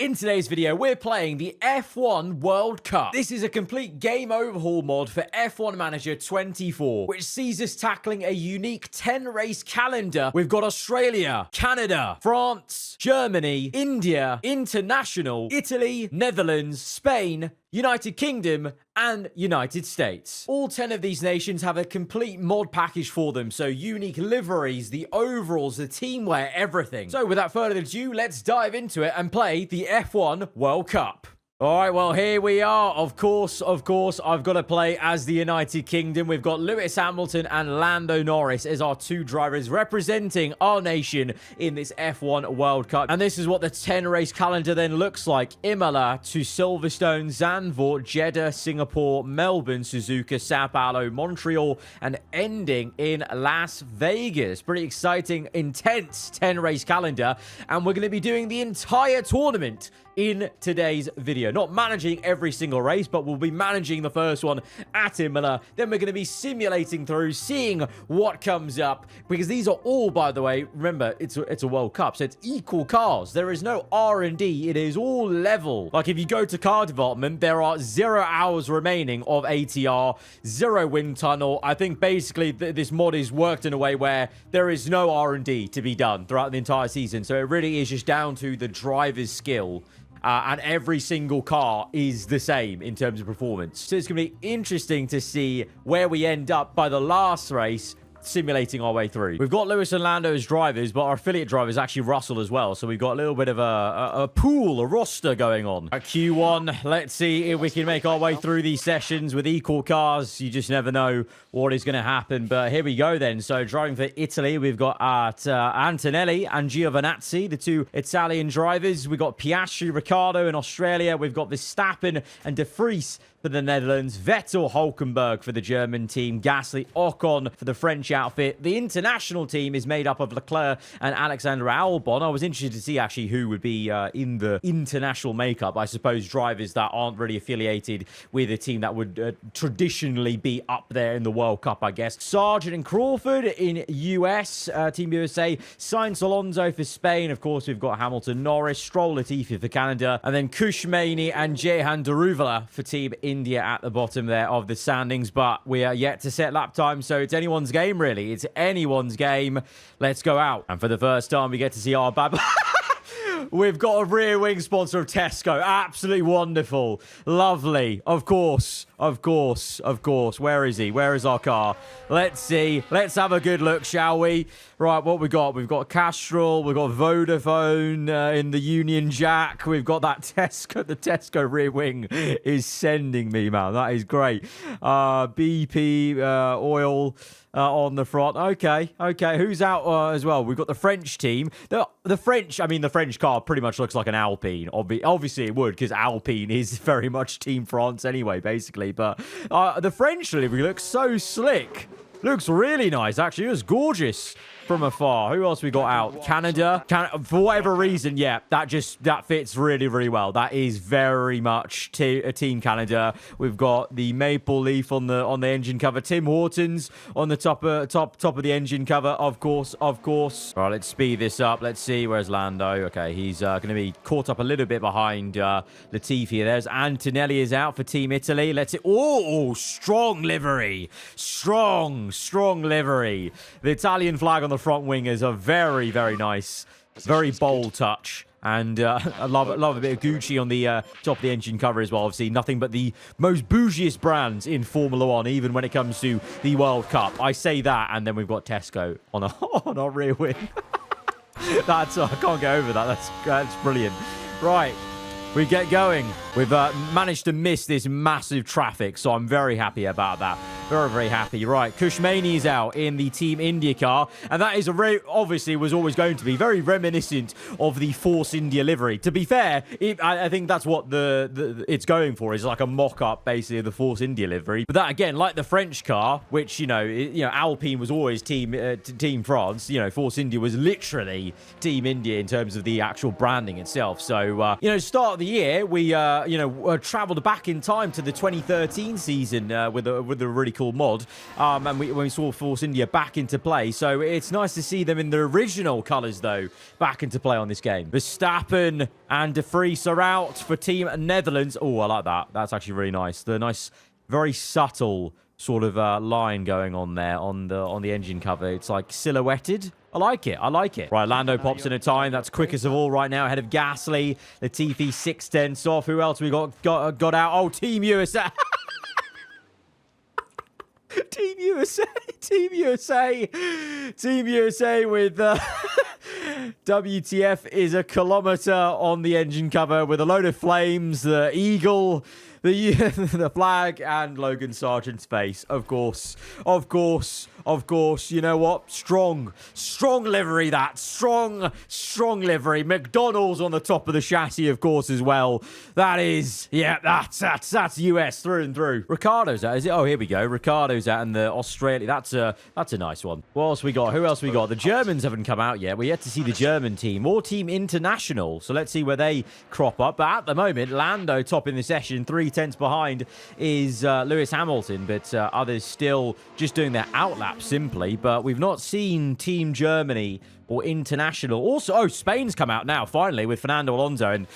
In today's video, we're playing the F1 World Cup. This is a complete game overhaul mod for F1 Manager 24, which sees us tackling a unique 10-race calendar. We've got Australia, Canada, France, Germany, India, International, Italy, Netherlands, Spain, United Kingdom, and United States. All 10 of these nations have a complete mod package for them, so unique liveries, the overalls, the teamwear, everything. So without further ado, let's dive into it and play the F1 World Cup. All right, well, here we are. Of course, I've got to play as the United Kingdom. We've got Lewis Hamilton and Lando Norris as our two drivers representing our nation in this F1 World Cup. And this is what the 10-race calendar then looks like. Imola to Silverstone, Zandvoort, Jeddah, Singapore, Melbourne, Suzuka, Sao Paulo, Montreal, and ending in Las Vegas. Pretty exciting, intense 10-race calendar. And we're going to be doing the entire tournament in today's video. Not managing every single race, but we'll be managing the first one at Imola. Then we're going to be simulating through, seeing what comes up, because these are all, by the way, remember, it's a World Cup, so it's equal cars. There is no R&D. It is all level. Like, if you go to car development, there are 0 hours remaining of ATR, 0 wind tunnel. I think basically this mod is worked in a way where there is no R&D to be done throughout the entire season. So it really is just down to the driver's skill. And every single car is the same in terms of performance. So it's going to be interesting to see where we end up by the last race, simulating our way through. We've got Lewis and Lando as drivers, but our affiliate driver is actually Russell as well. So we've got a little bit of a pool, a roster going on. At Q1, let's see if we can make our way through these sessions with equal cars. You just never know what is going to happen. But here we go then. So driving for Italy, we've got Antonelli and Giovinazzi, the two Italian drivers. We've got Piastri, Ricciardo in Australia. We've got Verstappen and De Vries for the Netherlands, Vettel, Hulkenberg for the German team, Gasly, Ocon for the French outfit. The international team is made up of Leclerc and Alexander Albon. I was interested to see actually who would be in the international makeup. I suppose drivers that aren't really affiliated with a team that would traditionally be up there in the World Cup, I guess. Sargent and Crawford in US, Team USA. Sainz, Alonso for Spain. Of course, we've got Hamilton, Norris, Stroll, Latifi for Canada. And then Kushmani and Jehan Daruvala for Team India at the bottom there of the standings, but we are yet to set lap time, so it's anyone's game, really. It's anyone's game. Let's go out. And for the first time, we get to see our bad... We've got a rear wing sponsor of Tesco. Absolutely wonderful. Lovely. Of course. Where is he? Where is our car? Let's see. Let's have a good look, shall we? Right, what we got? We've got Castrol. We've got Vodafone in the Union Jack. We've got that Tesco. The Tesco rear wing is sending me, man. That is great. BP oil on the front. Okay. Who's out as well? We've got the French team. The French car pretty much looks like an Alpine. Obviously, it would, because Alpine is very much Team France anyway, basically. But the French livery looks so slick. Looks really nice, actually. It was gorgeous from afar. Who else we got out? Canada. For whatever reason, yeah, that fits really, really well. That is very much Team Canada. We've got the maple leaf on the engine cover. Tim Hortons on the top of the engine cover, of course. All right, let's speed this up. Let's see. Where's Lando? Okay, he's going to be caught up a little bit behind Latifi. There's Antonelli is out for Team Italy. Let's see. Oh, strong livery. Strong livery. The Italian flag on the front wing is a very, very nice, very bold touch. And I love a bit of Gucci on the top of the engine cover as well. Obviously, nothing but the most bougiest brands in Formula One, even when it comes to the World Cup. I say that, and then we've got Tesco on our rear wing. I can't get over that. That's brilliant. Right. We get going. We've managed to miss this massive traffic, so I'm very happy about that. Very, very happy. Right, Kushmani is out in the Team India car, and that is obviously was always going to be very reminiscent of the Force India livery. To be fair, I think that's what it's going for, is like a mock-up, basically, of the Force India livery. But that, again, like the French car, which, Alpine was always Team France, Force India was literally Team India in terms of the actual branding itself. So, start of the year, we, traveled back in time to the 2013 season with a really cool cool mod. And when we saw Force India back into play. So it's nice to see them in their original colours, though, back into play on this game. Verstappen and De Vries are out for Team Netherlands. Oh, I like that. That's actually really nice. The nice, very subtle sort of line going on there on the engine cover. It's like silhouetted. I like it. I like it. Right, Lando pops in a time. That's quickest of all right now, ahead of Gasly. Latifi 6/10 off. Who else we got out? Oh, Team USA. Team USA. Team USA. Team USA with WTF is a kilometer on the engine cover with a load of flames. The eagle, the flag, and Logan Sargent's face. Of course. Of course. Of course. You know what? Strong livery, that. Strong livery. McDonald's on the top of the chassis, of course, as well. That is, yeah, that's US through and through. Ricardo's out, is it? Oh, here we go. Ricardo's out in the Australia. That's a nice one. What else we got? Who else we got? The Germans haven't come out yet. We're yet to see the German team or Team International. So let's see where they crop up. But at the moment, Lando topping the session. 3/10 behind is Lewis Hamilton, but others still just doing their outlap simply. But we've not seen Team Germany or International. Also, oh, Spain's come out now, finally, with Fernando Alonso. And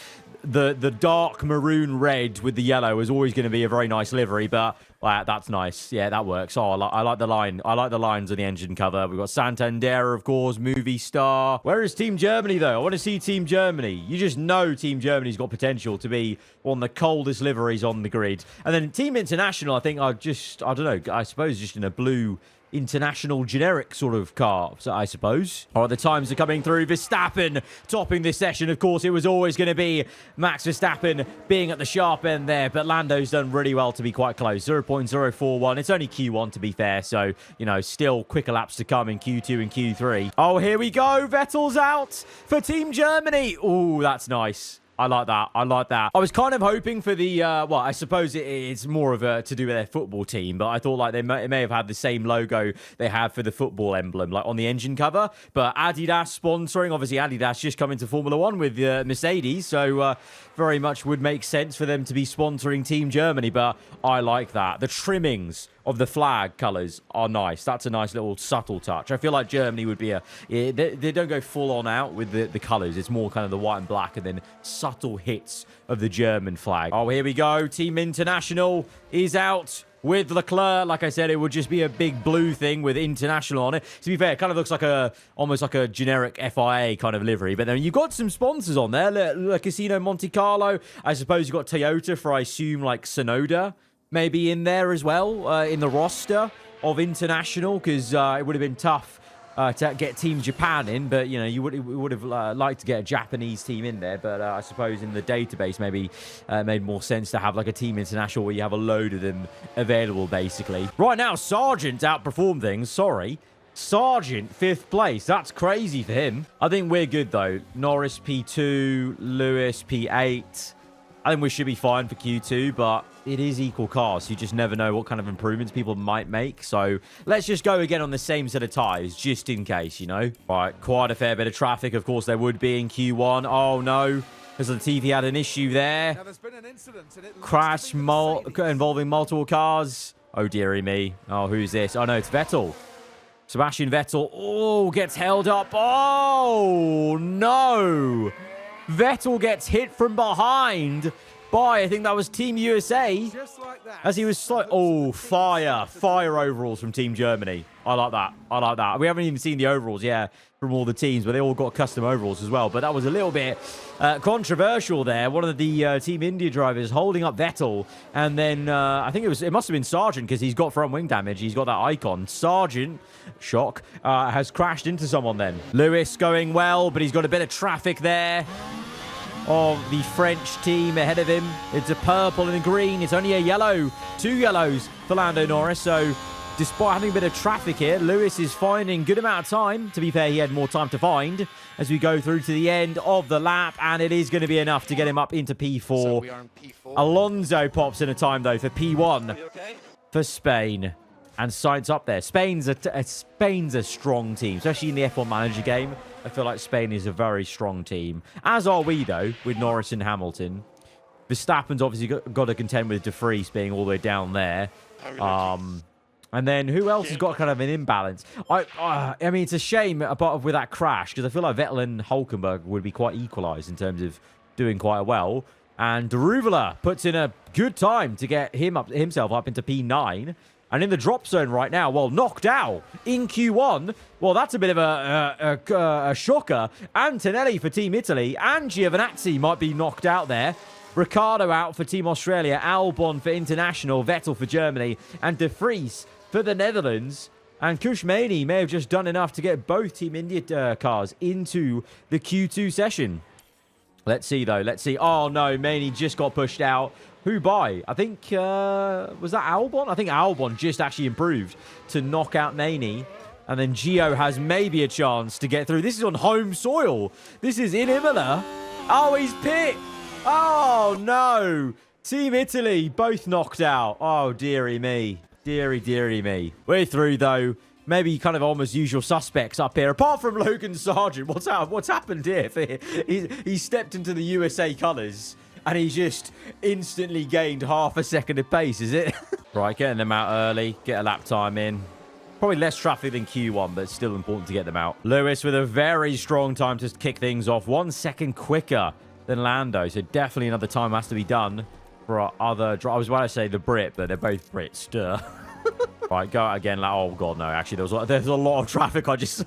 the dark maroon red with the yellow is always going to be a very nice livery, but that's nice. Yeah, that works. Oh, I like the line. I like the lines on the engine cover. We've got Santander, of course, movie star. Where is Team Germany, though? I want to see Team Germany. You just know Team Germany's got potential to be one of the coldest liveries on the grid. And then Team International, I think I don't know, I suppose just in a blue international generic sort of car, so I suppose. All right, the times are coming through. Verstappen topping this session. Of course, it was always going to be Max Verstappen being at the sharp end there, but Lando's done really well to be quite close. 0.041. It's only Q1, to be fair, so, you know, still quicker laps to come in Q2 and Q3. Oh, here we go. Vettel's out for Team Germany. Oh, that's nice. I like that. I like that. I was kind of hoping for the, well, I suppose it's more of a to do with their football team, but I thought like they may have had the same logo they have for the football emblem, like on the engine cover. But Adidas sponsoring, obviously Adidas just come into Formula One with Mercedes, so very much would make sense for them to be sponsoring Team Germany, but I like that. The trimmings of the flag colours are nice. That's a nice little subtle touch. I feel like Germany would be they don't go full on out with the colours. It's more kind of the white and black and then subtle hits of the German flag. Oh, here we go. Team International is out with Leclerc. Like I said, it would just be a big blue thing with International on it. To be fair, it kind of looks like almost like a generic FIA kind of livery. But then you've got some sponsors on there. Le Casino Monte Carlo. I suppose you've got Toyota for, I assume, like Sonoda maybe in there as well, in the roster of International, because it would have been tough to get Team Japan in, but, you know, you would have liked to get a Japanese team in there, but I suppose in the database maybe made more sense to have like a Team International where you have a load of them available, basically. Right now, Sargent outperformed things, sorry. Sargent, 5th place. That's crazy for him. I think we're good, though. Norris, P2, Lewis, P8. I think we should be fine for Q2, but it is equal cars. You just never know what kind of improvements people might make. So let's just go again on the same set of tyres, just in case, you know. Right, quite a fair bit of traffic. Of course, there would be in Q1. Oh, no. Because the TV had an issue there. Now, there's been an incident. Crash involving multiple cars. Oh, dearie me. Oh, who's this? Oh, no, it's Vettel. Sebastian Vettel. Oh, gets held up. Oh, no. Vettel gets hit from behind by, I think that was Team USA. Just like that. As he was oh, fire overalls from Team Germany. I like that. I like that. We haven't even seen the overalls, yeah, from all the teams, but they all got custom overalls as well. But that was a little bit controversial there. One of the Team India drivers holding up Vettel, and then I think it must have been Sargent, because he's got front wing damage. He's got that icon. Sargent, shock, has crashed into someone then. Lewis going well, but he's got a bit of traffic there of the French team ahead of him. It's a purple and a green. It's only a yellow. 2 yellows for Lando Norris. So despite having a bit of traffic here, Lewis is finding good amount of time. To be fair, he had more time to find as we go through to the end of the lap, and it is going to be enough to get him up into P4. So we are in P4. Alonso pops in a time, though, for P1 for Spain. And Sainz up there. Spain's a strong team, especially in the F1 Manager game. I feel like Spain is a very strong team. As are we, though, with Norris and Hamilton. Verstappen's obviously got to contend with De Vries being all the way down there. And then who else has got kind of an imbalance? I mean, it's a shame with that crash, because I feel like Vettel and Hulkenberg would be quite equalized in terms of doing quite well. And Daruvula puts in a good time to get himself up into P9. And in the drop zone right now, well, knocked out in Q1. Well, that's a bit of a shocker. Antonelli for Team Italy. And Giovinazzi might be knocked out there. Ricciardo out for Team Australia. Albon for International. Vettel for Germany. And De Vries for the Netherlands. And Kushmani may have just done enough to get both Team India cars into the Q2 session. Let's see, though. Let's see. Oh, no. Maney just got pushed out. Who by? I think, was that Albon? I think Albon just actually improved to knock out Naney. And then Gio has maybe a chance to get through. This is on home soil. This is in Imola. Oh, he's pit. Oh, no. Team Italy both knocked out. Oh, dearie me. Dearie, dearie me. We're through, though. Maybe kind of almost usual suspects up here. Apart from Logan Sargent. What's happened here? He stepped into the USA colours. And he's just instantly gained half a second of pace, is it? Right, getting them out early. Get a lap time in. Probably less traffic than Q1, but it's still important to get them out. Lewis with a very strong time to kick things off. 1 second quicker than Lando. So definitely another time has to be done for our other... I was about to say the Brit, but they're both Brits. Duh. Right, go out again. Oh, God, no. Actually, there's a lot of traffic. I just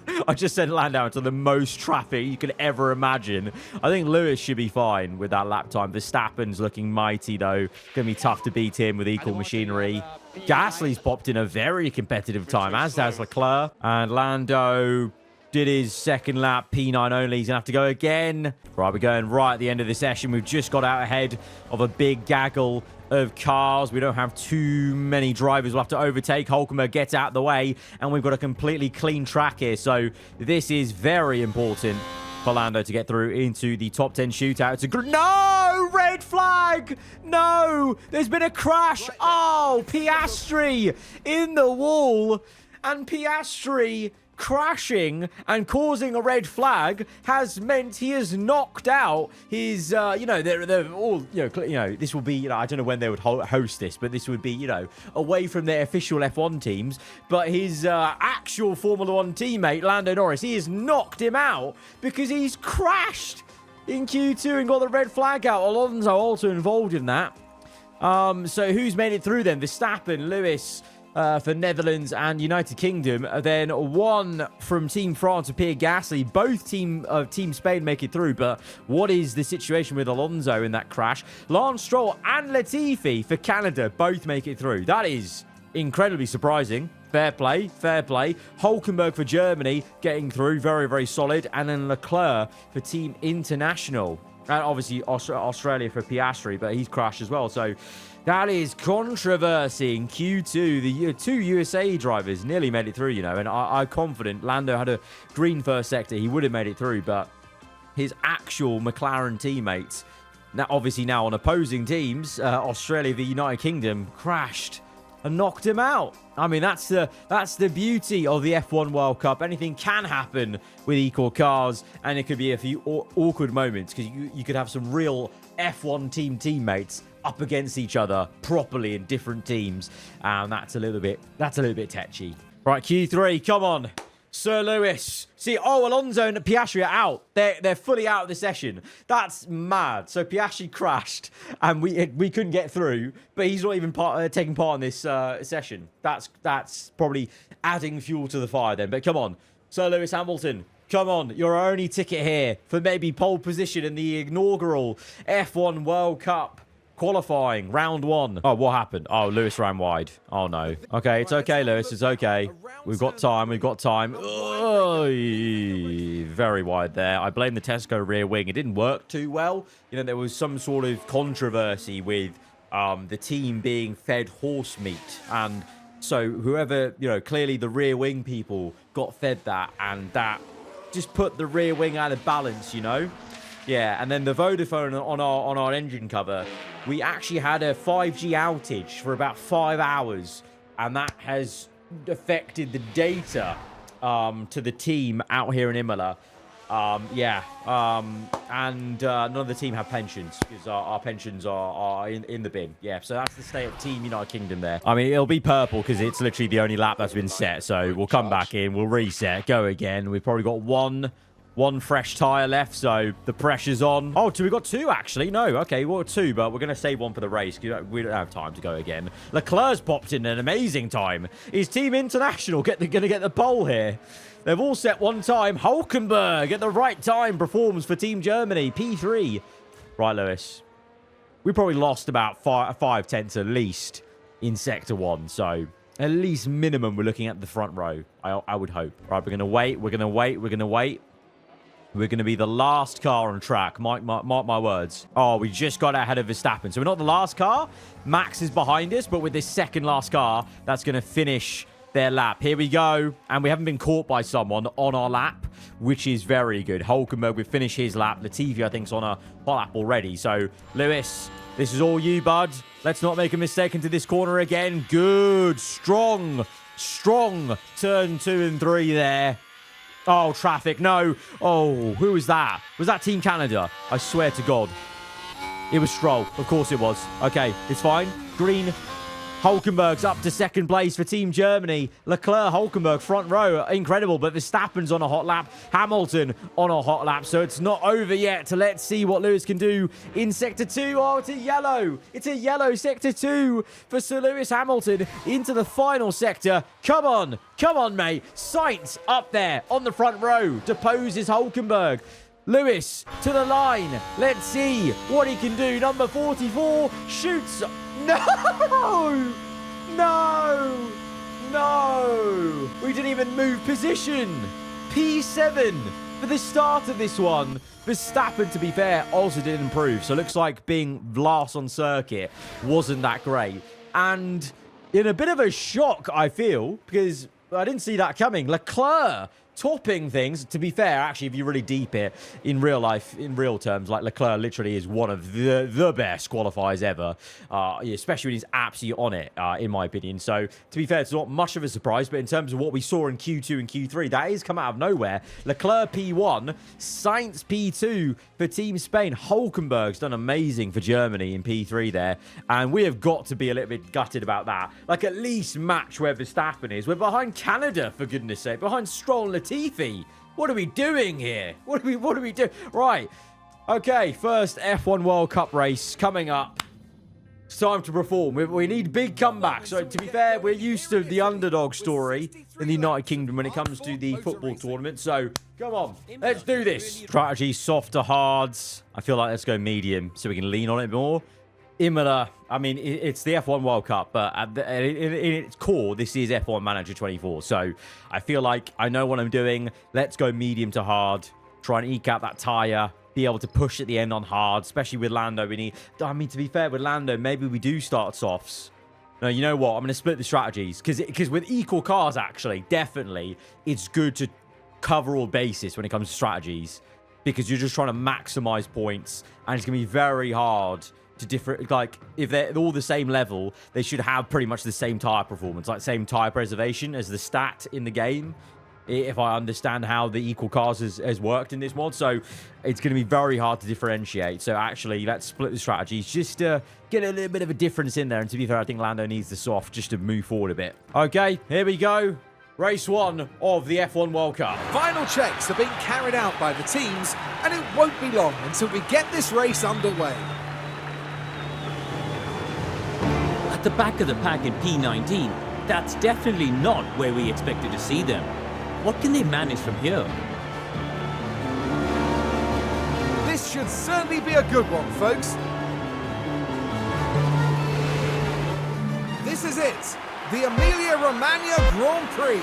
sent Landau into the most traffic you could ever imagine. I think Lewis should be fine with that lap time. Verstappen's looking mighty, though. Going to be tough to beat him with equal machinery. Gasly's popped in a very competitive time, as does Leclerc. And Lando did his second lap, P9 only. He's going to have to go again. Right, we're going right at the end of the session. We've just got out ahead of a big gaggle of cars. We don't have too many drivers we'll have to overtake. Hulkenberg gets out of the way, and we've got a completely clean track here. So this is very important for Lando to get through into the top 10 shootout. It's a no! Red flag! No! There's been a crash. Oh, Piastri in the wall. And Piastri crashing and causing a red flag has meant he has knocked out his, they're all, this will be, I don't know when they would host this, but this would be, away from their official F1 teams. But his actual Formula 1 teammate, Lando Norris, he has knocked him out because he's crashed in Q2 and got the red flag out. Alonso also involved in that. So who's made it through then? Verstappen, Lewis, for Netherlands and United Kingdom. Then one from Team France, Pierre Gasly. Both Team Spain make it through. But what is the situation with Alonso in that crash? Lance Stroll and Latifi for Canada both make it through. That is incredibly surprising. Fair play, fair play. Hulkenberg for Germany getting through. Very, very solid. And then Leclerc for Team International. And obviously Australia for Piastri, but he's crashed as well. So that is controversy in Q2. The two USA drivers nearly made it through, and I'm confident Lando had a green first sector. He would have made it through, but his actual McLaren teammates, now on opposing teams, Australia, the United Kingdom, crashed and knocked him out. I mean, that's the beauty of the F1 World Cup. Anything can happen with equal cars, and it could be a few awkward moments because you could have some real F1 teammates up against each other properly in different teams, and that's a little bit tetchy. Right, Q3, come on. Sir Lewis. See, Alonso and Piastri are out. They're fully out of the session. That's mad. So Piastri crashed, and we couldn't get through. But he's not even taking part in this session. That's probably adding fuel to the fire then. But come on, Sir Lewis Hamilton. Come on, your only ticket here for maybe pole position in the inaugural F1 World Cup qualifying, round 1. Oh, what happened? Oh, Lewis ran wide. Oh, no. Okay, it's okay, Lewis. It's okay. We've got time. Oy, very wide there. I blame the Tesco rear wing. It didn't work too well. There was some sort of controversy with the team being fed horse meat. And so whoever, clearly the rear wing people got fed that. And that just put the rear wing out of balance, Yeah, and then the Vodafone on our engine cover, we actually had a 5G outage for about 5 hours, and that has affected the data to the team out here in Imola. Yeah. And none of the team have pensions because our pensions are in the bin. Yeah, so that's the state of Team United Kingdom there. I mean, it'll be purple because it's literally the only lap that's been set. So we'll come back in, we'll reset, go again. We've probably got one fresh tyre left, so the pressure's on. Oh, we got two, actually. No, okay, well, two, but we're going to save one for the race because we don't have time to go again. Leclerc's popped in an amazing time. Is Team International going to get the pole here? They've all set one time. Hulkenberg at the right time performs for Team Germany. P3. Right, Lewis. We probably lost about 5/10 at least in Sector 1, so at least minimum we're looking at the front row, I would hope. Right, we're going to wait, we're going to wait, we're going to wait. We're going to be the last car on track. Mark my words. Oh, we just got ahead of Verstappen. So we're not the last car. Max is behind us, but with this second last car, that's going to finish their lap. Here we go. And we haven't been caught by someone on our lap, which is very good. Hulkenberg will finish his lap. Latifi, I think, is on a hot lap already. So, Lewis, this is all you, bud. Let's not make a mistake into this corner again. Good. Strong turn 2 and 3 there. Oh, traffic. No. Oh, who was that? Was that Team Canada? I swear to God. It was Stroll. Of course it was. Okay, it's fine. Green. Hulkenberg's up to second place for Team Germany. Leclerc, Hulkenberg, front row. Incredible, but Verstappen's on a hot lap. Hamilton on a hot lap, so it's not over yet. Let's see what Lewis can do in Sector 2. Oh, it's a yellow. It's a yellow Sector 2 for Sir Lewis Hamilton into the final sector. Come on, mate. Sainz up there on the front row. Deposes Hulkenberg. Lewis to the line. Let's see what he can do. Number 44 shoots. No! We didn't even move position. P7 for the start of this one. Verstappen, to be fair, also didn't improve. So it looks like being last on circuit wasn't that great. And in a bit of a shock, I feel, because I didn't see that coming. Leclerc topping things. To be fair, actually, if you really deep it in real life, in real terms, like Leclerc literally is one of the best qualifiers ever, especially when he's absolutely on it, in my opinion. So, to be fair, it's not much of a surprise, but in terms of what we saw in Q2 and Q3, that is come out of nowhere. Leclerc P1, Sainz P2 for Team Spain. Hulkenberg's done amazing for Germany in P3 there, and we have got to be a little bit gutted about that. Like, at least match where Verstappen is. We're behind Canada, for goodness sake, behind Stroll and Latifi. What are we doing here? What do we do? Right. Okay, first F1 World Cup race coming up. It's time to perform. We need big comebacks. So, to be fair, we're used to the underdog story in the United Kingdom when it comes to the football tournament. So, come on. Let's do this. Strategy, soft to hards. I feel like let's go medium so we can lean on it more. Imola, I mean, it's the F1 World Cup, but in its core, this is F1 Manager 24. So I feel like I know what I'm doing. Let's go medium to hard. Try and eke out that tyre. Be able to push at the end on hard, especially with Lando. I mean, to be fair, with Lando, maybe we do start softs. No, you know what? I'm going to split the strategies. Because with equal cars, actually, definitely, it's good to cover all bases when it comes to strategies. Because you're just trying to maximize points. And it's going to be very hard to different, like, if they're all the same level, they should have pretty much the same tire performance, like same tire preservation as the stat in the game, if I understand how the equal cars has worked in this mod. So it's going to be very hard to differentiate. So actually, let's split the strategies just to get a little bit of a difference in there. And to be fair, I think Lando needs the soft just to move forward a bit. Okay, here we go. Race 1 of the F1 World Cup. Final checks are being carried out by the teams, and it won't be long until we get this race underway. At the back of the pack in P19, that's definitely not where we expected to see them. What can they manage from here? This should certainly be a good one, folks. This is it, the Emilia-Romagna Grand Prix.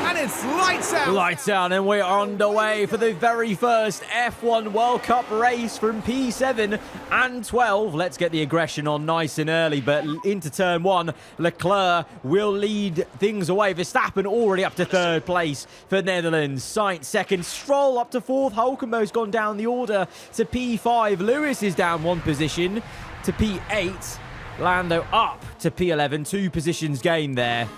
And it's lights out. Lights out, and we're underway for the very first F1 World Cup race from P7 and 12. Let's get the aggression on nice and early, but into turn 1, Leclerc will lead things away. Verstappen already up to third place for Netherlands. Sainz second, Stroll up to fourth. Hulkenberg's gone down the order to P5. Lewis is down one position to P8. Lando up to P11. 2 positions gained there.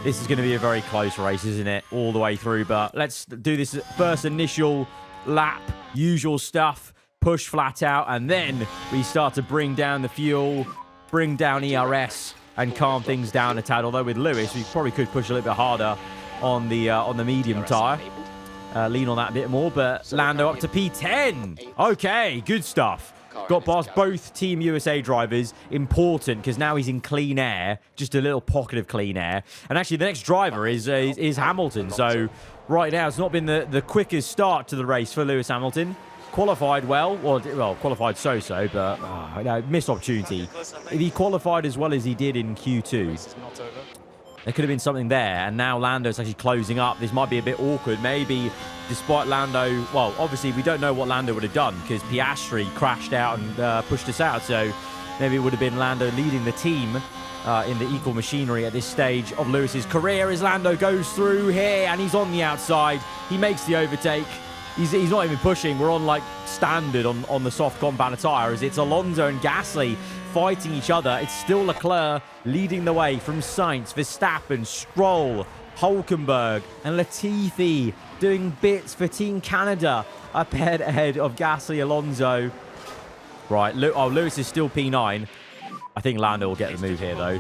This is going to be a very close race, isn't it? All the way through. But let's do this first initial lap. Usual stuff. Push flat out. And then we start to bring down the fuel. Bring down ERS. And calm things down a tad. Although with Lewis, we probably could push a little bit harder on the medium tyre. Lean on that a bit more. But Lando up to P10. Okay, good stuff. Got past both Team USA drivers. Important, because now he's in clean air. Just a little pocket of clean air. And actually, the next driver is Hamilton. So, right now, it's not been the quickest start to the race for Lewis Hamilton. Qualified well. Well, qualified so-so, but missed opportunity. If he qualified as well as he did in Q2, there could have been something there. And now Lando's actually closing up. This might be a bit awkward. Maybe despite Lando... Well, obviously, we don't know what Lando would have done because Piastri crashed out and pushed us out. So maybe it would have been Lando leading the team in the equal machinery at this stage of Lewis's career as Lando goes through here and he's on the outside. He makes the overtake. He's not even pushing. We're on, like, standard on the soft compound tyres. It's Alonso and Gasly fighting each other. It's still Leclerc leading the way from Sainz, Verstappen, Stroll, Hulkenberg, and Latifi doing bits for Team Canada up ahead of Gasly, Alonso. Right, Lewis is still P9. I think Lando will get the move here, though.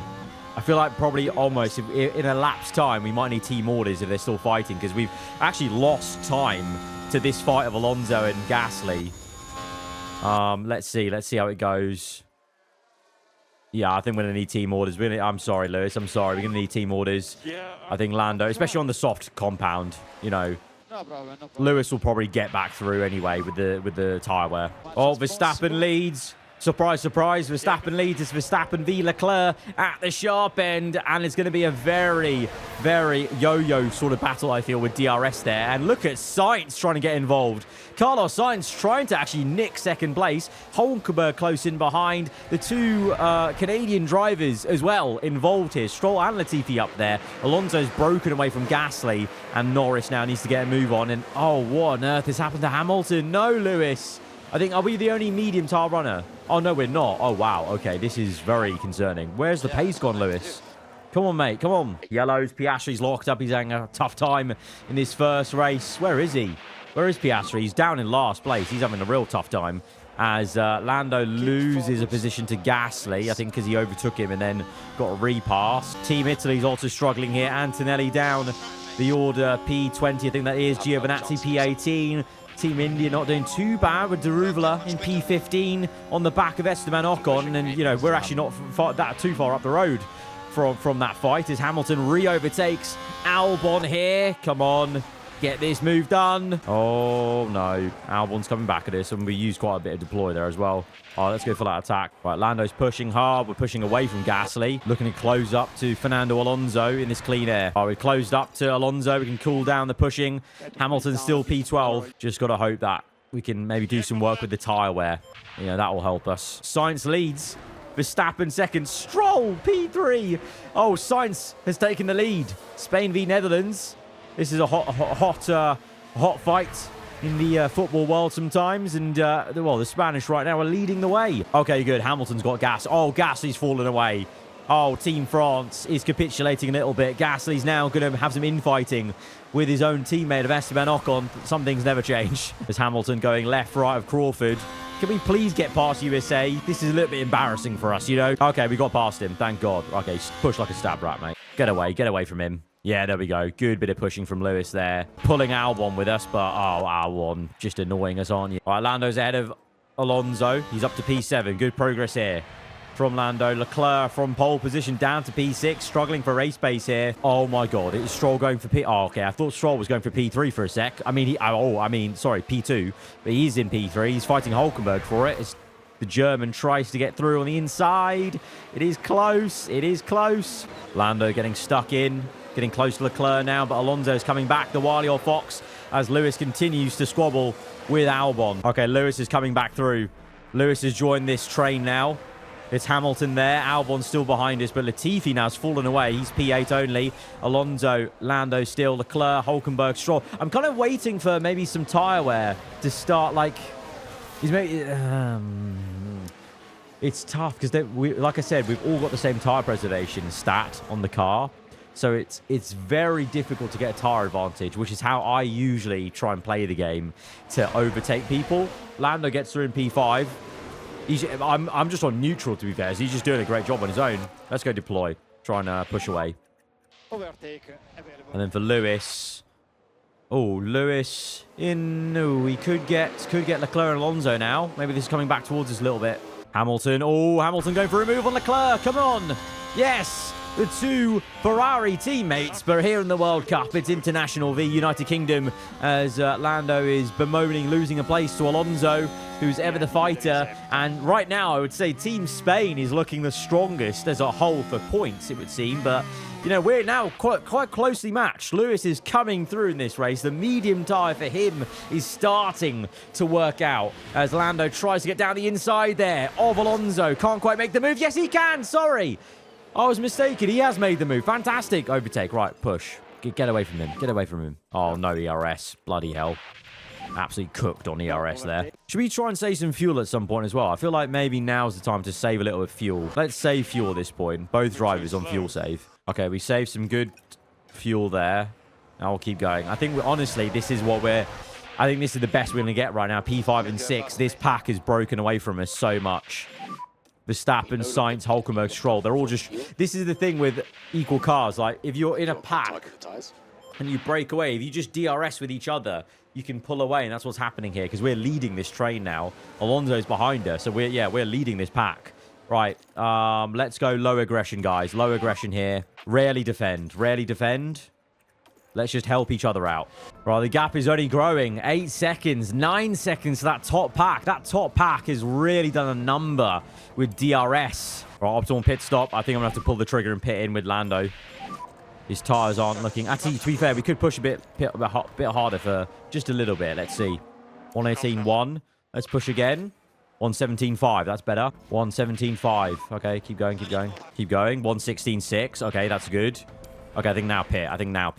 I feel like probably almost in a lap's time, we might need team orders if they're still fighting because we've actually lost time to this fight of Alonso and Gasly. Let's see how it goes. Yeah, I think we're going to need team orders. I'm sorry, Lewis. I'm sorry. We're going to need team orders. I think Lando, especially on the soft compound, you know. No problem. Lewis will probably get back through anyway with the tyre wear. Oh, Verstappen leads. Surprise, surprise. Verstappen leads. It's Verstappen v Leclerc at the sharp end. And it's going to be a very, very yo-yo sort of battle, I feel, with DRS there. And look at Sainz trying to get involved. Carlos Sainz trying to actually nick second place. Hulkenberg close in behind. The two Canadian drivers as well involved here. Stroll and Latifi up there. Alonso's broken away from Gasly. And Norris now needs to get a move on. And oh, what on earth has happened to Hamilton? No, Lewis. Are we the only medium tyre runner? Oh, no, we're not. Oh, wow. Okay, this is very concerning. Where's the pace gone, Lewis? Come on, mate. Come on. Yellows. Piastri's locked up. He's having a tough time in this first race. Where is he? Where is Piastri? He's down in last place. He's having a real tough time as Lando loses a position to Gasly, I think because he overtook him and then got a repass. Team Italy's also struggling here. Antonelli down the order P20. I think that is Giovinazzi P18. Team India not doing too bad with Daruvula in P15 on the back of Esteban Ocon. And, you know, we're actually not that too far up the road from that fight as Hamilton re-overtakes Albon here. Come on, get this move done. Oh, no. Albon's coming back at us, and we use quite a bit of deploy there as well. Oh, let's go for that attack. Right, Lando's pushing hard. We're pushing away from Gasly. Looking to close up to Fernando Alonso in this clean air. Oh, we closed up to Alonso. We can cool down the pushing. Hamilton's still P12. Just got to hope that we can maybe do some work with the tyre wear. You know, that will help us. Sainz leads. Verstappen second. Stroll P3. Oh, Sainz has taken the lead. Spain v Netherlands. This is a hot fight in the football world sometimes. And, well, the Spanish right now are leading the way. Okay, good. Hamilton's got gas. Oh, Gasly's fallen away. Oh, Team France is capitulating a little bit. Gasly's now going to have some infighting with his own teammate of Esteban Ocon. Some things never change. There's Hamilton going left, right of Crawford. Can we please get past USA? This is a little bit embarrassing for us, you know? Okay, we got past him. Thank God. Okay, push like a stab rat, mate. Get away from him. Yeah, there we go. Good bit of pushing from Lewis there. Pulling Albon with us, but oh, Albon just annoying us, aren't you? All right, Lando's ahead of Alonso. He's up to P7. Good progress here from Lando. Leclerc from pole position down to P6. Struggling for race pace here. Oh, my God. It's Stroll going for P... Oh, okay. I thought Stroll was going for P3 for a sec. Sorry, P2. But he's in P3. He's fighting Hulkenberg for it. The German tries to get through on the inside. It is close. It is close. Lando getting stuck in. Getting close to Leclerc now, but Alonso's coming back, the wily old fox, as Lewis continues to squabble with Albon. Okay, Lewis is coming back through. Lewis has joined this train now. It's Hamilton there. Albon's still behind us, but Latifi now has fallen away. He's P8 only. Alonso, Lando still, Leclerc, Hulkenberg, Stroll. I'm kind of waiting for maybe some tyre wear to start, like... It's tough, because like I said, we've all got the same tyre preservation stat on the car. So it's very difficult to get a tire advantage, which is how I usually try and play the game to overtake people. Lando gets through in P5. I'm just on neutral, to be fair. So he's just doing a great job on his own. Let's go deploy. Try and push away. And then for Lewis. Oh, Lewis in. No, he could get Leclerc and Alonso now. Maybe this is coming back towards us a little bit. Hamilton. Oh, Hamilton going for a move on Leclerc. Come on. Yes. The two Ferrari teammates. But here in the World Cup, it's International v United Kingdom as Lando is bemoaning losing a place to Alonso, who's ever the fighter. And right now, I would say Team Spain is looking the strongest as a whole for points, it would seem. But, you know, we're now quite closely matched. Lewis is coming through in this race. The medium tyre for him is starting to work out as Lando tries to get down the inside there of Alonso. Can't quite make the move. Yes, he can. Sorry. I was mistaken. He has made the move. Fantastic. Overtake. Right, push. Get away from him. Get away from him. Oh, no, ERS. Bloody hell. Absolutely cooked on ERS there. Should we try and save some fuel at some point as well? I feel like maybe now's the time to save a little bit of fuel. Let's save fuel at this point. Both drivers on fuel save. Okay, we saved some good fuel there. Now we'll keep going. I think, honestly, this is what we're... I think this is the best we're going to get right now. P5 and 6. This pack is broken away from us so much. Verstappen, Sainz, Hulkenberg, Stroll. They're all just... This is the thing with equal cars. Like, if you're in a pack and you break away, if you just DRS with each other, you can pull away, and that's what's happening here because we're leading this train now. Alonso's behind us, so we're leading this pack. Right, let's go low aggression, guys. Low aggression here. Rarely defend. Rarely defend. Let's just help each other out. Right, the gap is only growing. 8 seconds, 9 seconds to that top pack. That top pack has really done a number with DRS. Right, optimal pit stop. I think I'm going to have to pull the trigger and pit in with Lando. His tyres aren't looking... Actually, to be fair, we could push a bit harder for just a little bit. Let's see. 118.1. Let's push again. 117.5. That's better. 117.5. Okay, keep going, keep going. Keep going. 116.6. Okay, that's good. Okay, I think now pit. I think now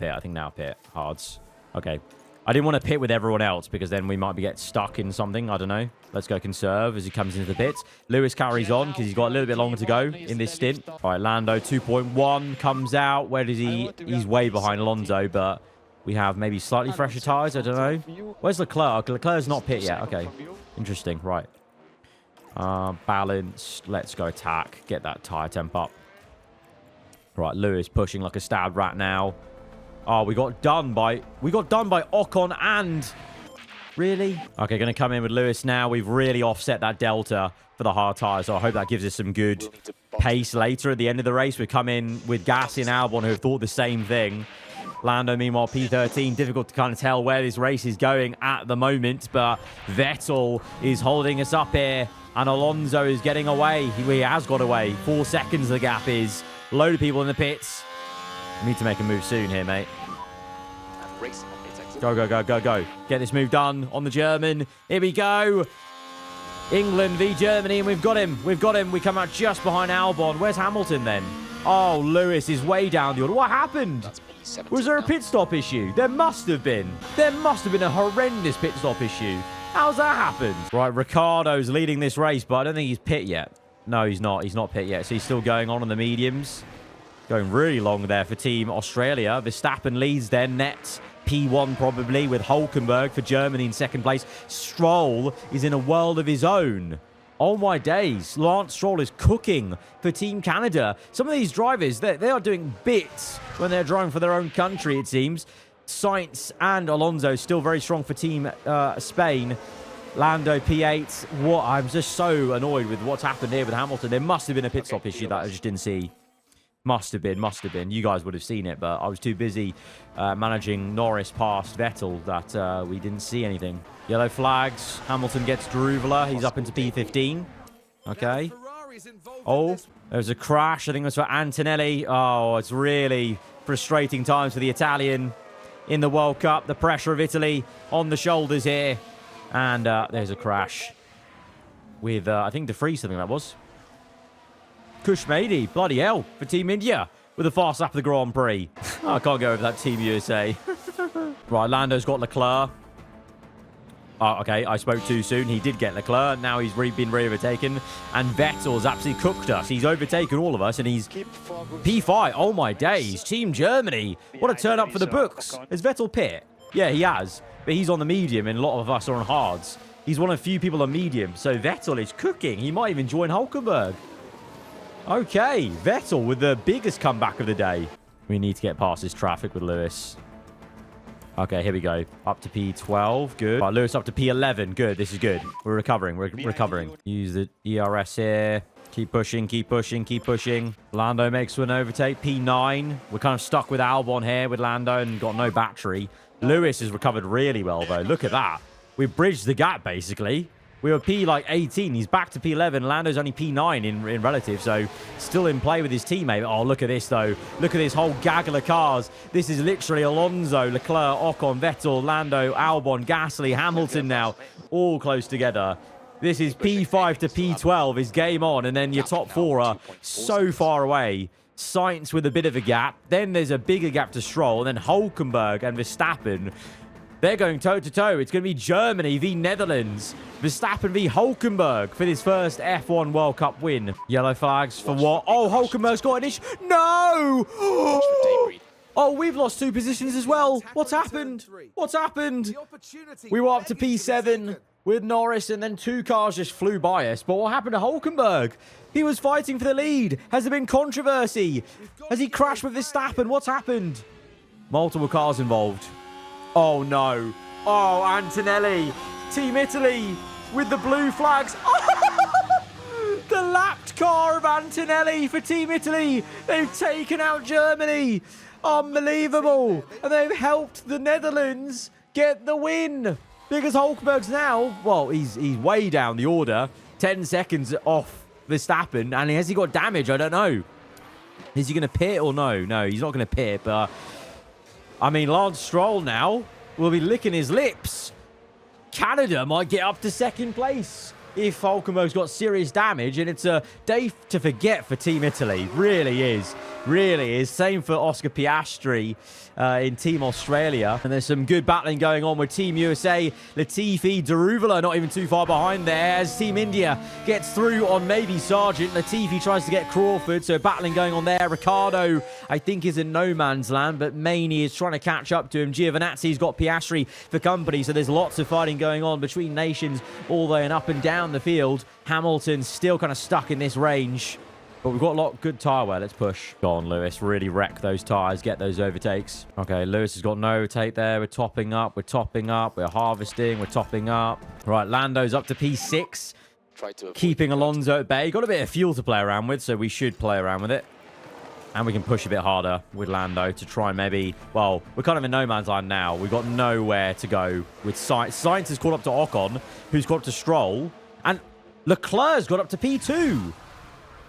pit. Hards. Okay. I didn't want to pit with everyone else because then we might get stuck in something. I don't know. Let's go conserve as he comes into the pits. Lewis carries on because he's got a little bit longer to go in this stint. All right, Lando 2.1 comes out. Where does he... He's way behind Alonso, but we have maybe slightly fresher tyres. I don't know. Where's Leclerc? Leclerc's not pit yet. Okay. Interesting. Right. Balanced. Let's go attack. Get that tyre temp up. Right, Lewis pushing like a stabbed rat now. Oh, we got done by Ocon and... Really? Okay, going to come in with Lewis now. We've really offset that delta for the hard tyres, so I hope that gives us some good pace later at the end of the race. We come in with Gasly and Albon who have thought the same thing. Lando, meanwhile, P13. Difficult to kind of tell where this race is going at the moment, but Vettel is holding us up here, and Alonso is getting away. He has got away. 4 seconds the gap is. Load of people in the pits. We need to make a move soon here, mate. Go, go, go, go, go. Get this move done on the German. Here we go. England v Germany, and we've got him. We've got him. We come out just behind Albon. Where's Hamilton then? Oh, Lewis is way down the order. What happened? Was there a pit stop issue? There must have been. There must have been a horrendous pit stop issue. How's that happened? Right, Ricciardo's leading this race, but I don't think he's pit yet. No, he's not. He's not pit yet. So he's still going on the mediums. Going really long there for Team Australia. Verstappen leads their net P1 probably with Hulkenberg for Germany in second place. Stroll is in a world of his own. Oh my days. Lance Stroll is cooking for Team Canada. Some of these drivers, they are doing bits when they're driving for their own country, it seems. Sainz and Alonso still very strong for Team Spain. Lando P8. What? I'm just so annoyed with what's happened here with Hamilton. There must have been a pit stop issue that I just didn't see. Must have been. You guys would have seen it, but I was too busy managing Norris past Vettel that we didn't see anything. Yellow flags. Hamilton gets Deruvula. He's up into P15. Okay. Oh, there's a crash. I think that's for Antonelli. Oh, it's really frustrating times for the Italian in the World Cup. The pressure of Italy on the shoulders here. And there's a crash with, I think, De Vries, I think that was. Kushmedi, bloody hell, for Team India with a fast lap of the Grand Prix. Oh, I can't go over that Team USA. Right, Lando's got Leclerc. Oh, okay, I spoke too soon. He did get Leclerc. Now he's been re-overtaken. And Vettel's absolutely cooked us. He's overtaken all of us, and he's P5. Oh, my days. Team Germany. What a turn up for the books. Is Vettel pit? Yeah, he has. But he's on the medium, and a lot of us are on hards. He's one of the few people on medium. So Vettel is cooking. He might even join Hulkenberg. Okay, Vettel with the biggest comeback of the day. We need to get past this traffic with Lewis. Okay, here we go. Up to P12. Good. Right, Lewis up to P11. Good. This is good. We're recovering. We're recovering. Use the ERS here. Keep pushing. Keep pushing. Keep pushing. Lando makes an overtake. P9. We're kind of stuck with Albon here with Lando and got no battery. Lewis has recovered really well, though. Look at that. We bridged the gap, basically. We were P18. He's back to P11. Lando's only P9 in relative, so still in play with his teammate. Oh, look at this, though. Look at this whole gaggle of cars. This is literally Alonso, Leclerc, Ocon, Vettel, Lando, Albon, Gasly, Hamilton now, all close together. This is P5 to P12 is game on, and then your top four are so far away. Sainz with a bit of a gap. Then there's a bigger gap to Stroll, and then Hulkenberg and Verstappen. They're going toe-to-toe. It's going to be Germany v Netherlands. Verstappen v Hulkenberg for this first F1 World Cup win. Yellow flags for what? Oh, Hulkenberg's got an issue. No! Oh, we've lost 2 positions as well. What's happened? What's happened? We were up to P7 with Norris, and then 2 cars just flew by us. But what happened to Hulkenberg? He was fighting for the lead. Has there been controversy? Has he crashed with Verstappen? What's happened? Multiple cars involved. Oh, no. Oh, Antonelli. Team Italy with the blue flags. The lapped car of Antonelli for Team Italy. They've taken out Germany. Unbelievable. And they've helped the Netherlands get the win. Because Hulkenberg's now, well, he's way down the order. 10 seconds off Verstappen. And has he got damage? I don't know. Is he going to pit or no? No, he's not going to pit, but... I mean, Lance Stroll now will be licking his lips. Canada might get up to 2nd place if Hulkenberg's got serious damage, and it's a day to forget for Team Italy. Really is. Really is. Same for Oscar Piastri in Team Australia. And there's some good battling going on with Team USA. Latifi, Daruvala not even too far behind there as Team India gets through on maybe Sargent. Latifi tries to get Crawford, so battling going on there. Ricardo, I think, is in no man's land, but Maney is trying to catch up to him. Giovinazzi's got Piastri for company, so there's lots of fighting going on between nations all the way and up and down the field. Hamilton's still kind of stuck in this range. But we've got a lot of good tyre wear. Let's push. Go on, Lewis. Really wreck those tyres. Get those overtakes. Okay, Lewis has got no overtake there. We're topping up. We're topping up. We're harvesting. We're topping up. Right, Lando's up to P6. Keeping Alonso at bay. Got a bit of fuel to play around with, so we should play around with it. And we can push a bit harder with Lando to try and maybe... Well, we're kind of in no man's land now. We've got nowhere to go with Sainz. Sainz has caught up to Ocon, who's caught up to Stroll. And Leclerc's got up to P2.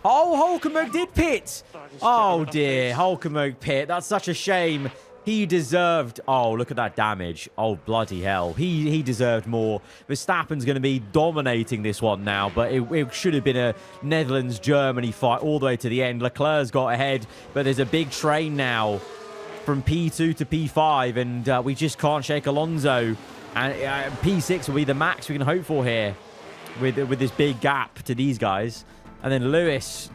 Oh, Hulkenberg did pit. Oh, dear. Hulkenberg pit. That's such a shame. He deserved... Oh, look at that damage. Oh, bloody hell. He deserved more. Verstappen's going to be dominating this one now, but it should have been a Netherlands-Germany fight all the way to the end. Leclerc's got ahead, but there's a big train now from P2 to P5, and we just can't shake Alonso. And P6 will be the max we can hope for here with this big gap to these guys. And then Lewis,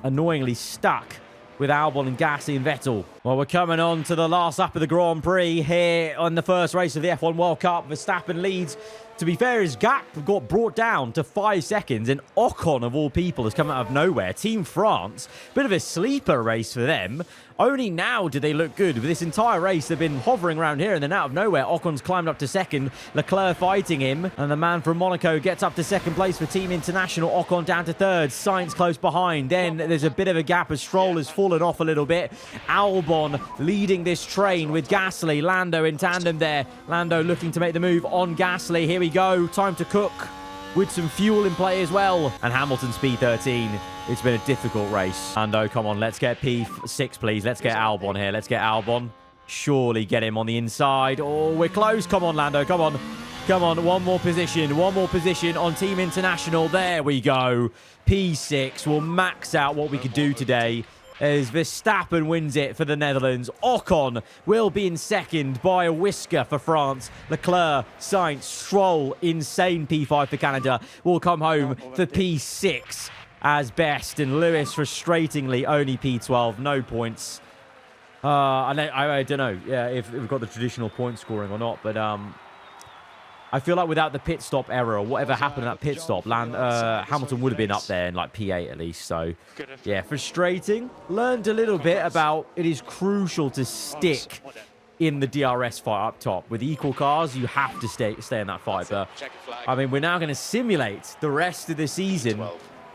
annoyingly stuck with Albon and Gasly and Vettel. Well, we're coming on to the last lap of the Grand Prix here on the first race of the F1 World Cup. Verstappen leads. To be fair, his gap got brought down to 5 seconds, and Ocon, of all people, has come out of nowhere. Team France, bit of a sleeper race for them. Only now do they look good. With this entire race, they've been hovering around here, and then out of nowhere, Ocon's climbed up to 2nd. Leclerc fighting him, and the man from Monaco gets up to 2nd place for Team International. Ocon down to 3rd. Sainz close behind. Then there's a bit of a gap as Stroll has fallen off a little bit. Albon leading this train with Gasly. Lando in tandem there. Lando looking to make the move on Gasly. Here we go. Time to cook with some fuel in play as well. And Hamilton's P13. It's been a difficult race. Lando, come on. Let's get P6, please. Let's get Albon here. Let's get Albon. Surely get him on the inside. Oh, we're close. Come on, Lando. Come on. Come on. One more position. One more position on Team International. There we go. P6 will max out what we could do today. as Verstappen wins it for the Netherlands. Ocon will be in second by a whisker for France. Leclerc, Sainz, Stroll, insane P5 for Canada, will come home for P6 as best. And Lewis, frustratingly, only P12, no points. I don't know if we've got the traditional point scoring or not, but I feel like without the pit stop error, or whatever happened in that pit stop, Hamilton would have been up there in like P8 at least. So, yeah, frustrating. Learned a little bit about it is crucial to stick in the DRS fight up top. With equal cars, you have to stay in that fight. But, I mean, we're now going to simulate the rest of the season,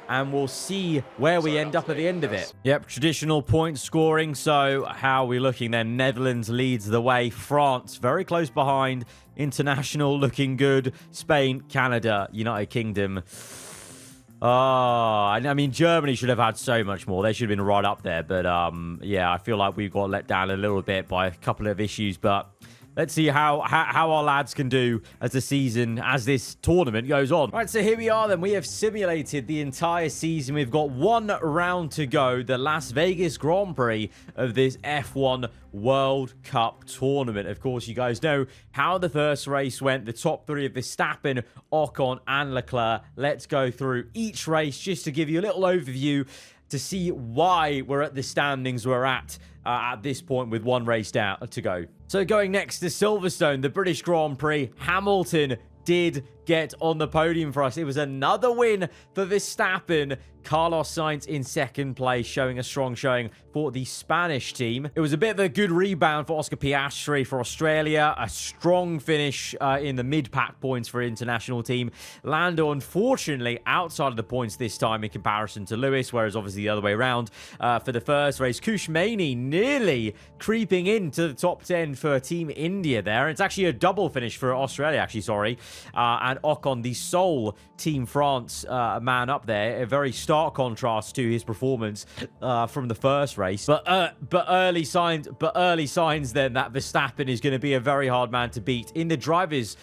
and we'll see where we end up at the end of it. Yep, traditional point scoring. So how are we looking then? Netherlands leads the way. France very close behind. International looking good. Spain, Canada, United Kingdom. I mean, Germany should have had so much more. They should have been right up there. But yeah, I feel like we got let down a little bit by a couple of issues. But let's see how our lads can do as this tournament goes on. All right, so here we are then. We have simulated the entire season. We've got one round to go. The Las Vegas Grand Prix of this F1 World Cup tournament. Of course, you guys know how the first race went. The top three of Verstappen, Ocon, and Leclerc. Let's go through each race just to give you a little overview to see why we're at the standings we're at this point with one race down to go. So going next to Silverstone, the British Grand Prix, Hamilton did get on the podium for us. It was another win for Verstappen. Carlos Sainz in second place, showing a strong showing for the Spanish team. It was a bit of a good rebound for Oscar Piastri for Australia. A strong finish in the mid-pack points for international team. Lando, unfortunately, outside of the points this time in comparison to Lewis, whereas obviously the other way around for the first race. Kushmani nearly creeping into the top 10 for Team India there. It's actually a double finish for Australia, actually, sorry. And Ocon, the sole Team France man up there. A very stark contrast to his performance from the first race. But early signs then that Verstappen is going to be a very hard man to beat in the drivers,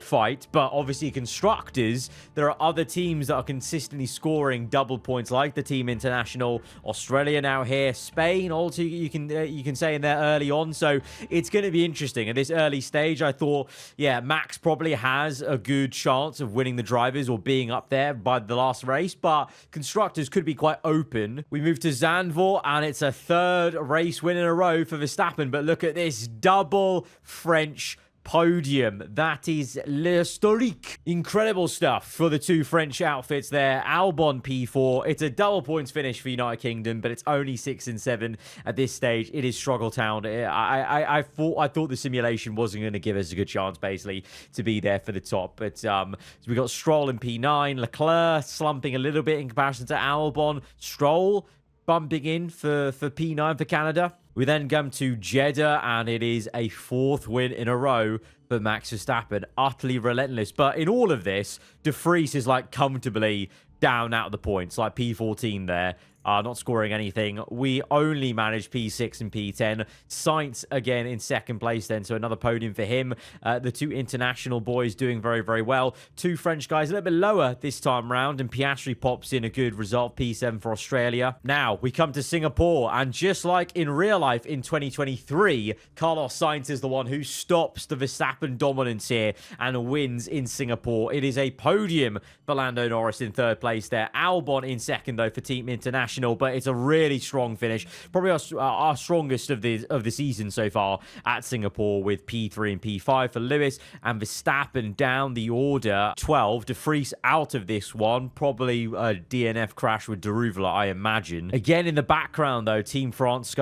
fight. But obviously constructors, there are other teams that are consistently scoring double points, like the Team International. Australia now here, Spain also you can say in there early on. So it's going to be interesting at this early stage. I thought, yeah, Max probably has a good chance of winning the drivers or being up there by the last race, but constructors could be quite open. We move to Zandvoort, and it's a third race win in a row for Verstappen. But look at this double French podium. That is l'historique. Incredible stuff for the two French outfits there. Albon P4. It's a double points finish for United Kingdom, but it's only 6 and 7 at this stage. It is struggle town. I thought the simulation wasn't going to give us a good chance, basically, to be there for the top. But so we got Stroll in P9. Leclerc slumping a little bit in comparison to Albon. Stroll bumping in for P9 for Canada. We then come to Jeddah, and it is a fourth win in a row for Max Verstappen. Utterly relentless. But in all of this, De Vries is like comfortably down out of the points, like P14 there. Not scoring anything. We only managed P6 and P10. Sainz again in second place then, so another podium for him. The two international boys doing very, very well. Two French guys a little bit lower this time round, and Piastri pops in a good result, P7 for Australia. Now, we come to Singapore, and just like in real life in 2023, Carlos Sainz is the one who stops the Verstappen dominance here and wins in Singapore. It is a podium for Lando Norris in third place there. Albon in second, though, for Team International. But it's a really strong finish, probably our strongest of the season so far at Singapore, with P3 and P5 for Lewis, and Verstappen down the order 12. De Vries out of this one, probably a DNF crash with Deruvala, I imagine. Again in the background though, Team France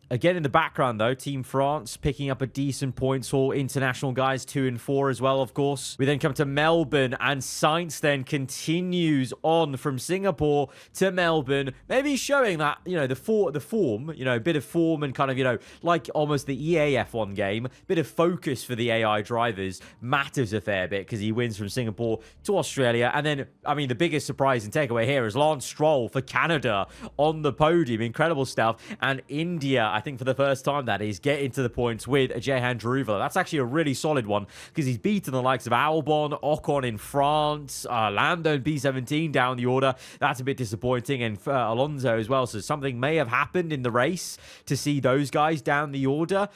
Team France picking up a decent points haul. International guys 2 and 4 as well, of course. We then come to Melbourne, and Sainz then continues on from Singapore to Melbourne, maybe showing that, the form, a bit of form and kind of, like almost the EA F1 game, bit of focus for the AI drivers matters a fair bit, because he wins from Singapore to Australia. And then, I mean, the biggest surprise and takeaway here is Lance Stroll for Canada on the podium. Incredible stuff. And India, I think for the first time, that is, get into the points with Jehan Daruvalla. That's actually a really solid one because he's beaten the likes of Albon, Ocon in France, Lando in P17 down the order. That's a bit disappointing, and Alonso as well. So something may have happened in the race to see those guys down the order.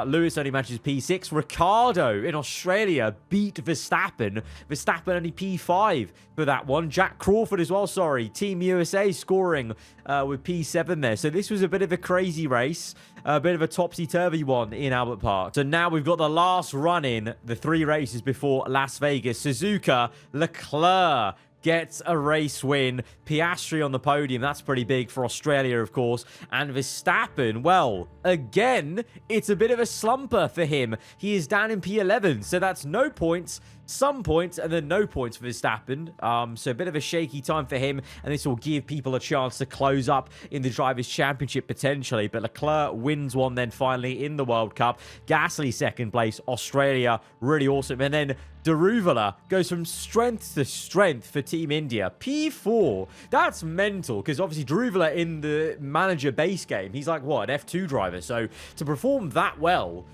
Lewis only matches P6. Ricciardo in Australia beat Verstappen. Verstappen only P5 for that one. Jack Crawford as well, sorry. Team USA scoring with P7 there. So this was a bit of a crazy race. A bit of a topsy-turvy one in Albert Park. So now we've got the last run in the 3 races before Las Vegas. Suzuka, Leclerc gets a race win. Piastri on the podium. That's pretty big for Australia, of course. And Verstappen, well, again, it's a bit of a slumper for him. He is down in P11, so that's no points, some points, and then no points for Verstappen. So a bit of a shaky time for him, and this will give people a chance to close up in the Drivers' Championship potentially. But Leclerc wins one then finally in the World Cup. Gasly second place. Australia, really awesome. And then Daruvalla goes from strength to strength for Team India. P4, that's mental, because obviously Daruvalla in the manager base game, he's like, what, an F2 driver? So to perform that well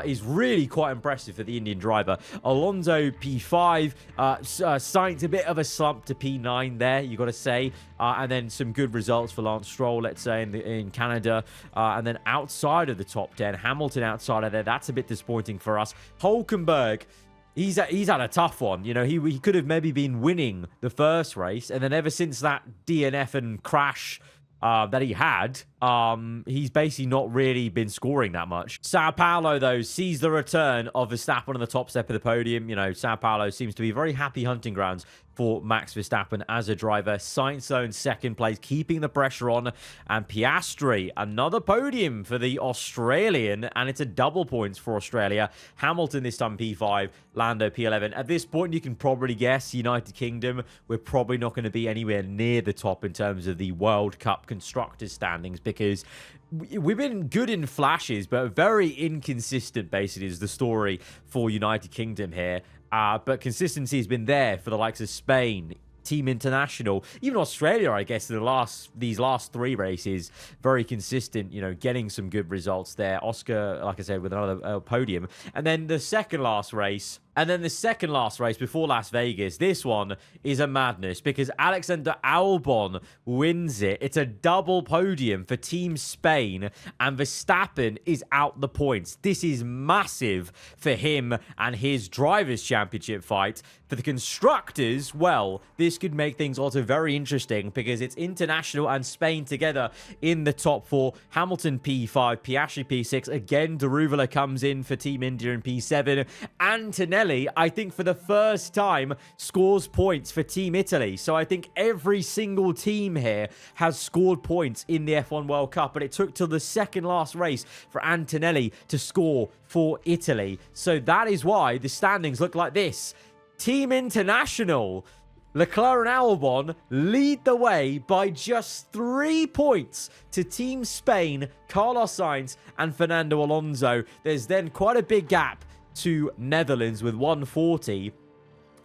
is really quite impressive for the Indian driver. Alonso P5, Sainz a bit of a slump to P9 there, you got to say, and then some good results for Lance Stroll, let's say, in Canada, and then outside of the top 10, Hamilton outside of there, that's a bit disappointing for us. Hulkenberg, he's had a tough one. You know, he could have maybe been winning the first race, and then ever since that DNF and crash that he had, he's basically not really been scoring that much. Sao Paulo, though, sees the return of Verstappen on the top step of the podium. You know, Sao Paulo seems to be very happy hunting grounds for Max Verstappen as a driver. Sainz, though, in second place, keeping the pressure on. And Piastri, another podium for the Australian, and it's a double points for Australia. Hamilton this time P5, Lando P11. At this point, you can probably guess United Kingdom, we're probably not going to be anywhere near the top in terms of the World Cup Constructors standings, because we've been good in flashes, but very inconsistent, basically, is the story for United Kingdom here. But consistency has been there for the likes of Spain, Team International, even Australia, I guess, in these last 3 races, very consistent, you know, getting some good results there. Oscar, like I said, with another podium. And then the second last race before Las Vegas, this one is a madness because Alexander Albon wins it. It's a double podium for Team Spain, and Verstappen is out the points. This is massive for him and his Drivers' Championship fight. For the Constructors, well, this could make things also very interesting because it's International and Spain together in the top 4. Hamilton P5, Piastri P6. Again, Daruvalla comes in for Team India in P7. Antonelli, I think for the first time, scores points for Team Italy. So I think every single team here has scored points in the F1 World Cup, but it took till the second last race for Antonelli to score for Italy. So that is why the standings look like this. Team International, Leclerc and Albon lead the way by just 3 points to Team Spain, Carlos Sainz and Fernando Alonso. There's then quite a big gap to Netherlands with 140.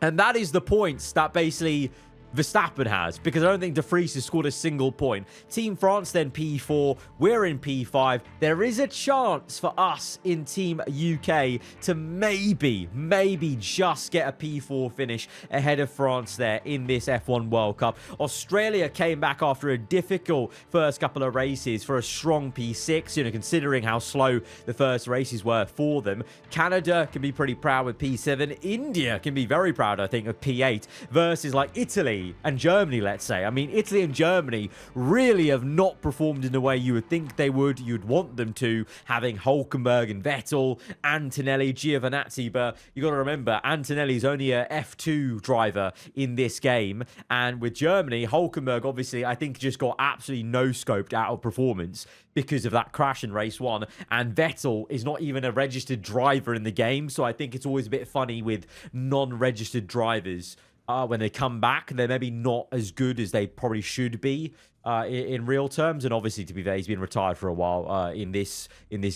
And that is the points that basically Verstappen has, because I don't think De Vries has scored a single point. Team France then P4, we're in P5. There is a chance for us in Team UK to maybe just get a P4 finish ahead of France there in this F1 World Cup. Australia came back after a difficult first couple of races for a strong P6, you know, considering how slow the first races were for them. Canada can be pretty proud with P7. India can be very proud, I think, of P8 versus like Italy and Germany, let's say. I mean, Italy and Germany really have not performed in the way you would think they would, you'd want them to, having Hulkenberg and Vettel, Antonelli, Giovinazzi, but you got to remember, Antonelli's only a F2 driver in this game, and with Germany, Hulkenberg obviously, I think, just got absolutely no-scoped out of performance because of that crash in race 1, and Vettel is not even a registered driver in the game, so I think it's always a bit funny with non-registered drivers. When they come back, they're maybe not as good as they probably should be in real terms, and obviously, to be fair, he's been retired for a while in this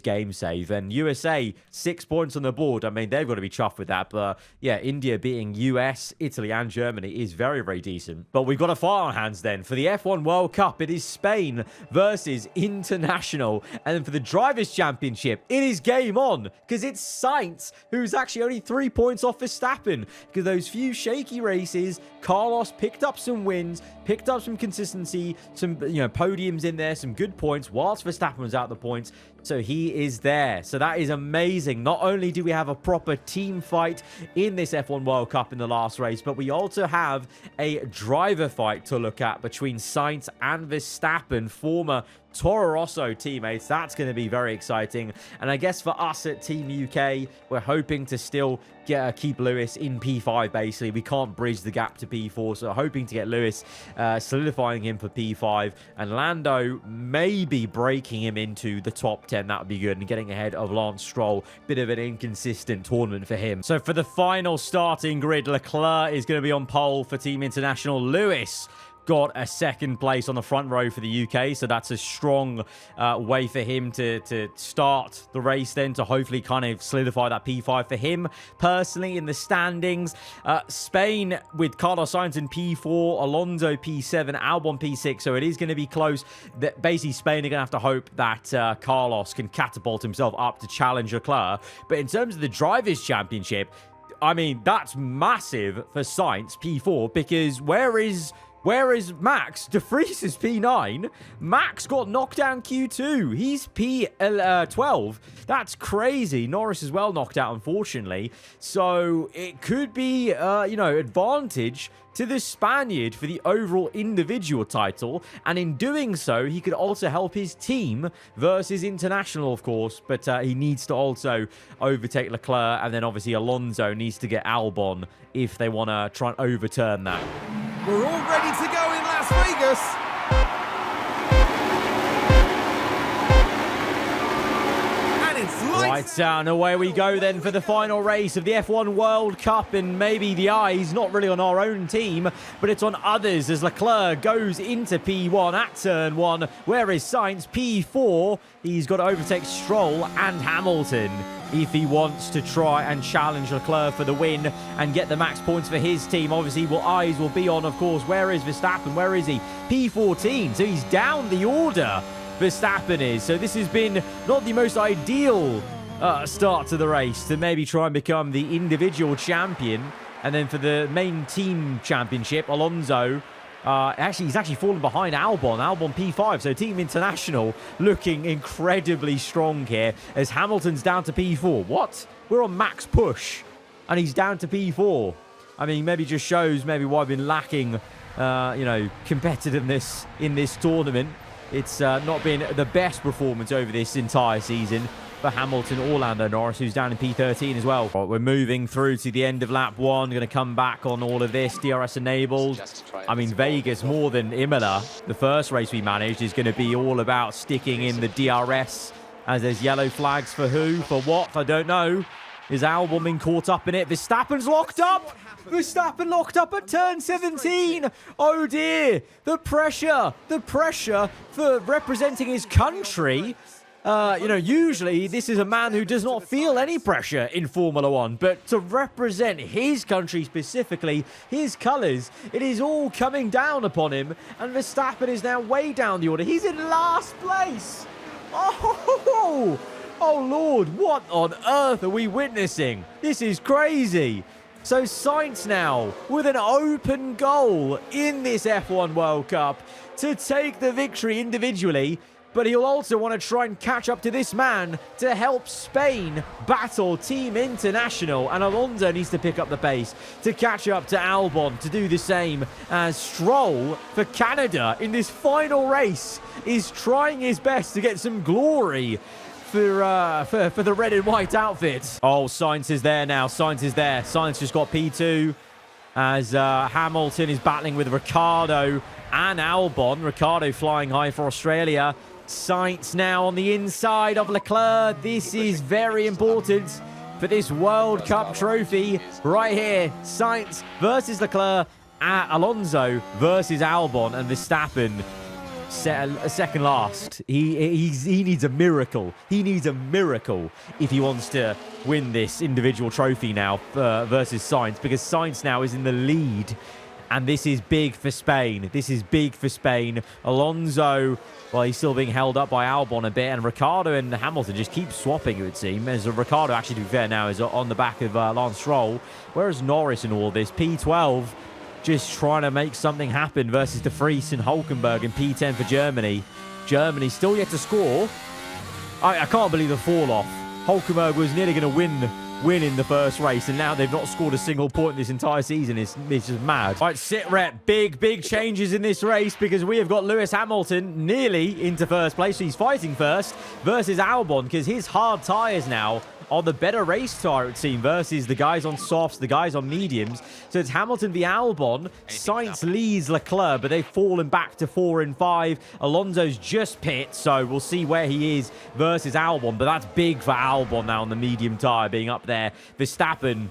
game save. And USA 6 points on the board. I mean, they've got to be chuffed with that. But yeah, India beating US, Italy, and Germany is very, very decent. But we've got a fight on hands then for the F1 World Cup. It is Spain versus International, and then for the Drivers' Championship, it is game on because it's Sainz who's actually only 3 points off Verstappen because those few shaky races, Carlos picked up some wins, picked up some consistency, some podiums in there, some good points whilst Verstappen was out the points. So he is there. So that is amazing. Not only do we have a proper team fight in this F1 World Cup in the last race, but we also have a driver fight to look at between Sainz and Verstappen, former Toro Rosso teammates. That's going to be very exciting. And I guess for us at Team UK, we're hoping to still keep Lewis in P5, basically. We can't bridge the gap to P4, so hoping to get Lewis, solidifying him for P5, and Lando maybe breaking him into the top 10. That would be good, and getting ahead of Lance Stroll. Bit of an inconsistent tournament for him. So for the final starting grid, Leclerc is going to be on pole for Team International. Lewis got a second place on the front row for the UK, so that's a strong way for him to start the race then, to hopefully kind of solidify that P5 for him personally in the standings. Spain with Carlos Sainz in P4, Alonso P7, Albon P6, so it is going to be close. Basically, Spain are going to have to hope that Carlos can catapult himself up to challenge Leclerc. But in terms of the Drivers' Championship, I mean, that's massive for Sainz, P4, because where is Max? De Vries is P9. Max got knocked down Q2. He's P12. That's crazy. Norris as well knocked out, unfortunately. So it could be, advantage to the Spaniard for the overall individual title. And in doing so, he could also help his team versus International, of course. But he needs to also overtake Leclerc. And then obviously Alonso needs to get Albon if they want to try and overturn that. We're all ready to go in Las Vegas. And it's Lights out, and away we go then for the final race of the F1 World Cup. And maybe the eyes not really on our own team, but it's on others as Leclerc goes into P1 at turn 1. Where is Sainz? P4. He's got to overtake Stroll and Hamilton if he wants to try and challenge Leclerc for the win and get the max points for his team. Obviously, eyes will be on, of course. Where is Verstappen? Where is he? P14. So he's down the order, Verstappen is. So this has been not the most ideal start to the race to maybe try and become the individual champion. And then for the main team championship, Alonso, he's actually fallen behind Albon. Albon P5, so Team International looking incredibly strong here as Hamilton's down to P4. What? We're on max push, and he's down to P4. I mean, maybe just shows maybe why I've been lacking, competitiveness in this tournament. It's not been the best performance over this entire season for Hamilton or Lando Norris, who's down in P13 as well. Right, we're moving through to the end of lap 1. Going to come back on all of this. DRS enabled. I mean, Vegas, more than Imola, the first race we managed, is going to be all about sticking in the DRS, as there's yellow flags for who, for what, I don't know. Is Albon being caught up in it? Verstappen's locked up! Verstappen locked up at turn 17! Oh dear! The pressure for representing his country. Usually this is a man who does not feel any pressure in Formula 1, but to represent his country specifically, his colours, it is all coming down upon him, and Verstappen is now way down the order. He's in last place! Oh Lord, what on earth are we witnessing? This is crazy. So Sainz now with an open goal in this F1 World Cup to take the victory individually, but he'll also want to try and catch up to this man to help Spain battle Team International. And Alonso needs to pick up the pace to catch up to Albon to do the same, as Stroll for Canada in this final race is trying his best to get some glory for the red and white outfit. Oh, Sainz is there now. Sainz is there. Sainz just got P2 as Hamilton is battling with Ricciardo and Albon. Ricciardo flying high for Australia. Sainz now on the inside of Leclerc. This is very important for this World Cup trophy right here. Sainz versus Leclerc, Alonso versus Albon, and Verstappen second last. He needs a miracle. He needs a miracle if he wants to win this individual trophy now versus Sainz, because Sainz now is in the lead. And this is big for Spain. This is big for Spain. Alonso, well, he's still being held up by Albon a bit. And Ricciardo and Hamilton just keep swapping, it would seem. As Ricciardo, actually, to be fair now, is on the back of Lance Stroll. Whereas Norris in all this, P12, just trying to make something happen versus De Vries and Hulkenberg, and P10 for Germany. Germany still yet to score. I can't believe the fall-off. Hulkenberg was nearly going to win in the first race, and now they've not scored a single point this entire season. It's just mad. All right, sit rep. Big changes in this race, because we have got Lewis Hamilton nearly into first place. So he's fighting first versus Albon, because his hard tyres now are the better race tyre, it seems, versus the guys on softs, the guys on mediums. So it's Hamilton v Albon. Sainz leads Leclerc, but they've fallen back to 4 and 5. Alonso's just pit, so we'll see where he is versus Albon. But that's big for Albon now on the medium tyre, being up there. Verstappen,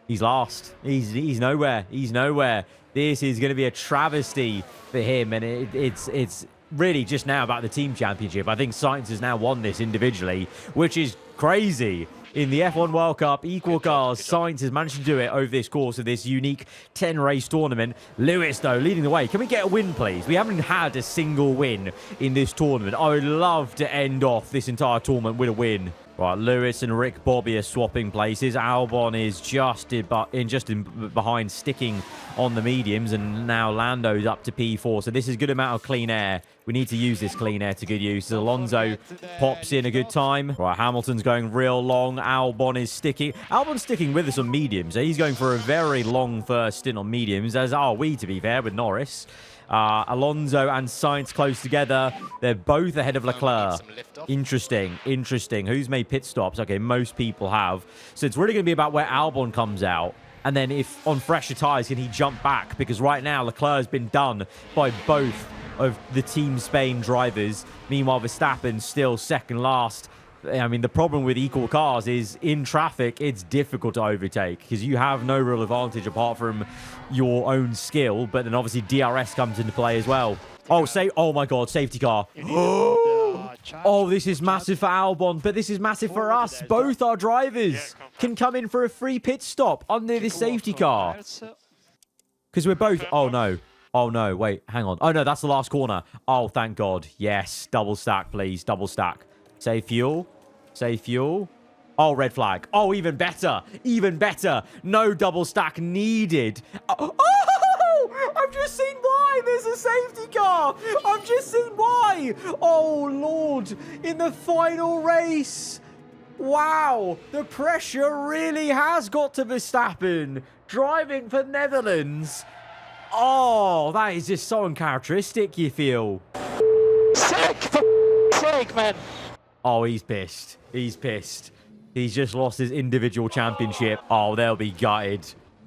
he's last. He's nowhere. He's nowhere. This is going to be a travesty for him, and it's really just now about the team championship. I think Sainz has now won this individually, which is crazy. In the F1 World Cup, equal cars, Sainz has managed to do it over this course of this unique 10-race tournament. Lewis, though, leading the way. Can we get a win, please? We haven't had a single win in this tournament. I would love to end off this entire tournament with a win. Right, Lewis and Rick Bobby are swapping places. Albon is just in behind, sticking on the mediums, and now Lando's up to P4. So this is a good amount of clean air. We need to use this clean air to good use. Alonso pops in a good time. Right, Hamilton's going real long. Albon is sticking. Albon's sticking with us on mediums. He's going for a very long first stint on mediums, as are we, to be fair, with Norris. Alonso and Sainz close together. They're both ahead of Leclerc. Interesting. Who's made pit stops? Okay, most people have. So it's really going to be about where Albon comes out. And then if on fresher tyres, can he jump back? Because right now, Leclerc has been done by both of the Team Spain drivers. Meanwhile, Verstappen's still second last. I mean, the problem with equal cars is in traffic, it's difficult to overtake because you have no real advantage apart from your own skill. But then obviously DRS comes into play as well. Oh my God, safety car. Oh, this is massive for Albon, but this is massive for us. Both our drivers can come in for a free pit stop under this safety car. Because we're both... Oh, no, wait, hang on. Oh, no, that's the last corner. Oh, thank God. Yes, double stack, please, double stack. Save fuel. Oh, red flag. Oh, even better. No double stack needed. Oh, I've just seen why there's a safety car. I've just seen why. Oh, Lord. In the final race. Wow. The pressure really has got to Verstappen. Driving for Netherlands. Oh, that is just so uncharacteristic, you feel. Sick, for sake, man. Oh, he's pissed. He's just lost his individual championship. Oh, they'll be gutted.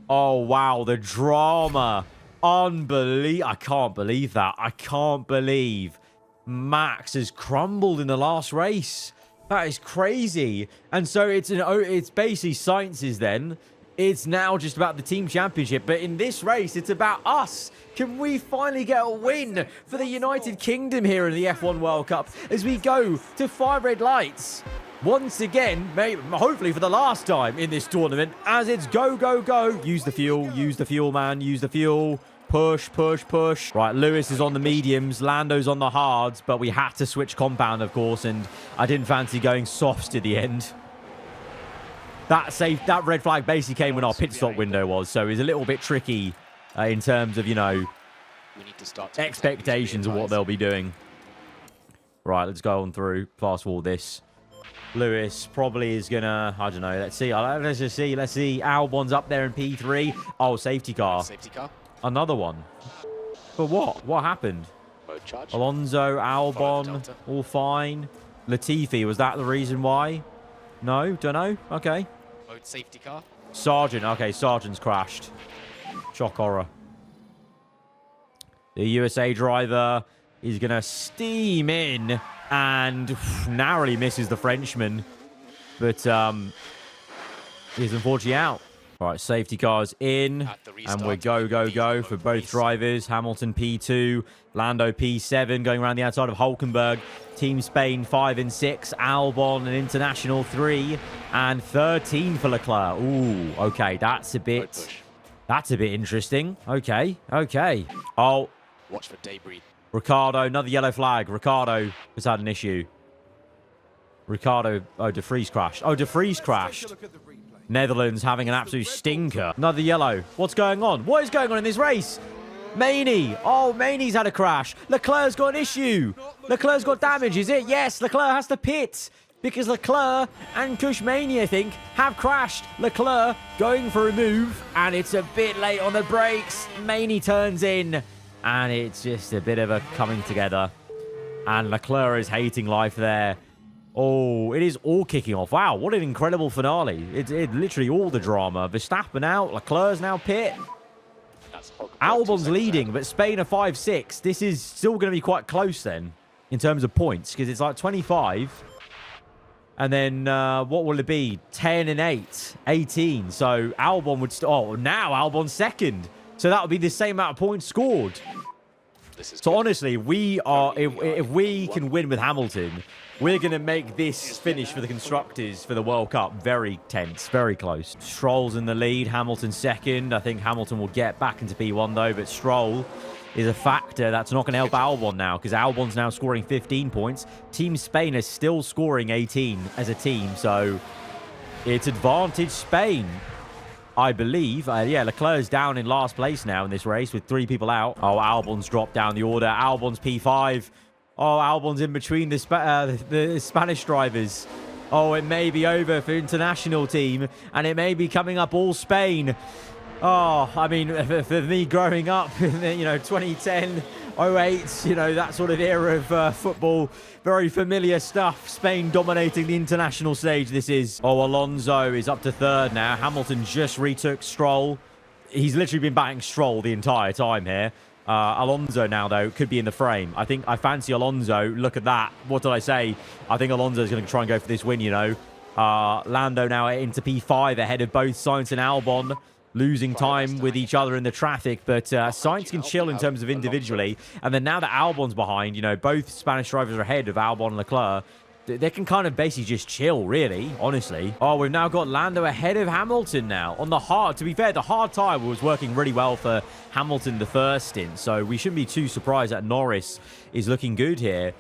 Oh, wow. The drama. I can't believe that. I can't believe Max has crumbled in the last race. That is crazy. And so it's basically Sainz's then. It's now just about the team championship. But in this race, it's about us. Can we finally get a win for the United Kingdom here in the F1 World Cup as we go to 5 red lights? Once again, maybe, hopefully for the last time in this tournament, as it's go, go, go. Use the fuel, man. Use the fuel. Push. Right, Lewis is on the mediums. Lando's on the hards. But we had to switch compound, of course. And I didn't fancy going softs to the end. That red flag basically came when our pit stop window was. So it was a little bit tricky in terms of, we need to start expectations of what they'll be doing. Right, let's go on through. Fast forward this. Lewis probably is going to... I don't know. Let's see. Let's see. Albon's up there in P3. Oh, safety car. Another one. For what? What happened? Alonso, Albon, all fine. Latifi, was that the reason why? No? Don't know? Okay. Safety car. Sargent. Okay, Sargent's crashed. Shock horror. The USA driver is going to steam in and narrowly misses the Frenchman. But he's unfortunately out. All right, safety cars in. At the And we're restart, go for both drivers. Hamilton P2, Lando P7 going around the outside of Hulkenberg. Team Spain 5 and 6, Albon and International 3 and 13 for Leclerc. Ooh, okay, that's a bit interesting. Okay. Oh, Watch for debris. Ricardo, another yellow flag. Ricardo has had an issue. Ricardo, oh, De Vries crashed. Oh, De Vries crashed. Netherlands having an absolute stinker. Another yellow. What's going on? What is going on in this race? Maney. Oh, Maney's had a crash. Leclerc's got an issue. Leclerc's got damage, is it? Yes, Leclerc has to pit. Because Leclerc and Kushmani, I think, have crashed. Leclerc going for a move. And it's a bit late on the brakes. Maney turns in. And it's just a bit of a coming together. And Leclerc is hating life there. Oh, it is all kicking off. Wow, what an incredible finale. It's literally all the drama. Verstappen out. Leclerc's now pit. Albon's leading, but Spain are 5-6. This is still going to be quite close then in terms of points because it's like 25. And then what will it be? 10 and 8. 18. So Albon would... Oh, now Albon's second. So that would be the same amount of points scored. So honestly, if we can win with Hamilton, we're going to make this finish for the Constructors for the World Cup very tense, very close. Stroll's in the lead, Hamilton second. I think Hamilton will get back into P1 though, but Stroll is a factor that's not going to help Albon now because Albon's now scoring 15 points. Team Spain is still scoring 18 as a team, so it's advantage Spain. I believe. Yeah, Leclerc's down in last place now in this race with 3 people out. Oh, Albon's dropped down the order. Albon's P5. Oh, Albon's in between the Spanish drivers. Oh, it may be over for international team, and it may be coming up all Spain. Oh, I mean, for me growing up in, 2010, 08, that sort of era of football, very familiar stuff. Spain dominating the international stage, this is. Oh, Alonso is up to third now. Hamilton just retook Stroll. He's literally been batting Stroll the entire time here. Alonso now, though, could be in the frame. I fancy Alonso. Look at that. What did I say? I think Alonso's going to try and go for this win, Lando now into P5 ahead of both Sainz and Albon. Losing time with each other in the traffic, but Sainz can chill in terms of individually. And then now that Albon's behind, both Spanish drivers are ahead of Albon and Leclerc. They can kind of basically just chill, really, honestly. Oh, we've now got Lando ahead of Hamilton now. On the hard, to be fair, the hard tyre was working really well for Hamilton the first stint. So we shouldn't be too surprised that Norris is looking good here.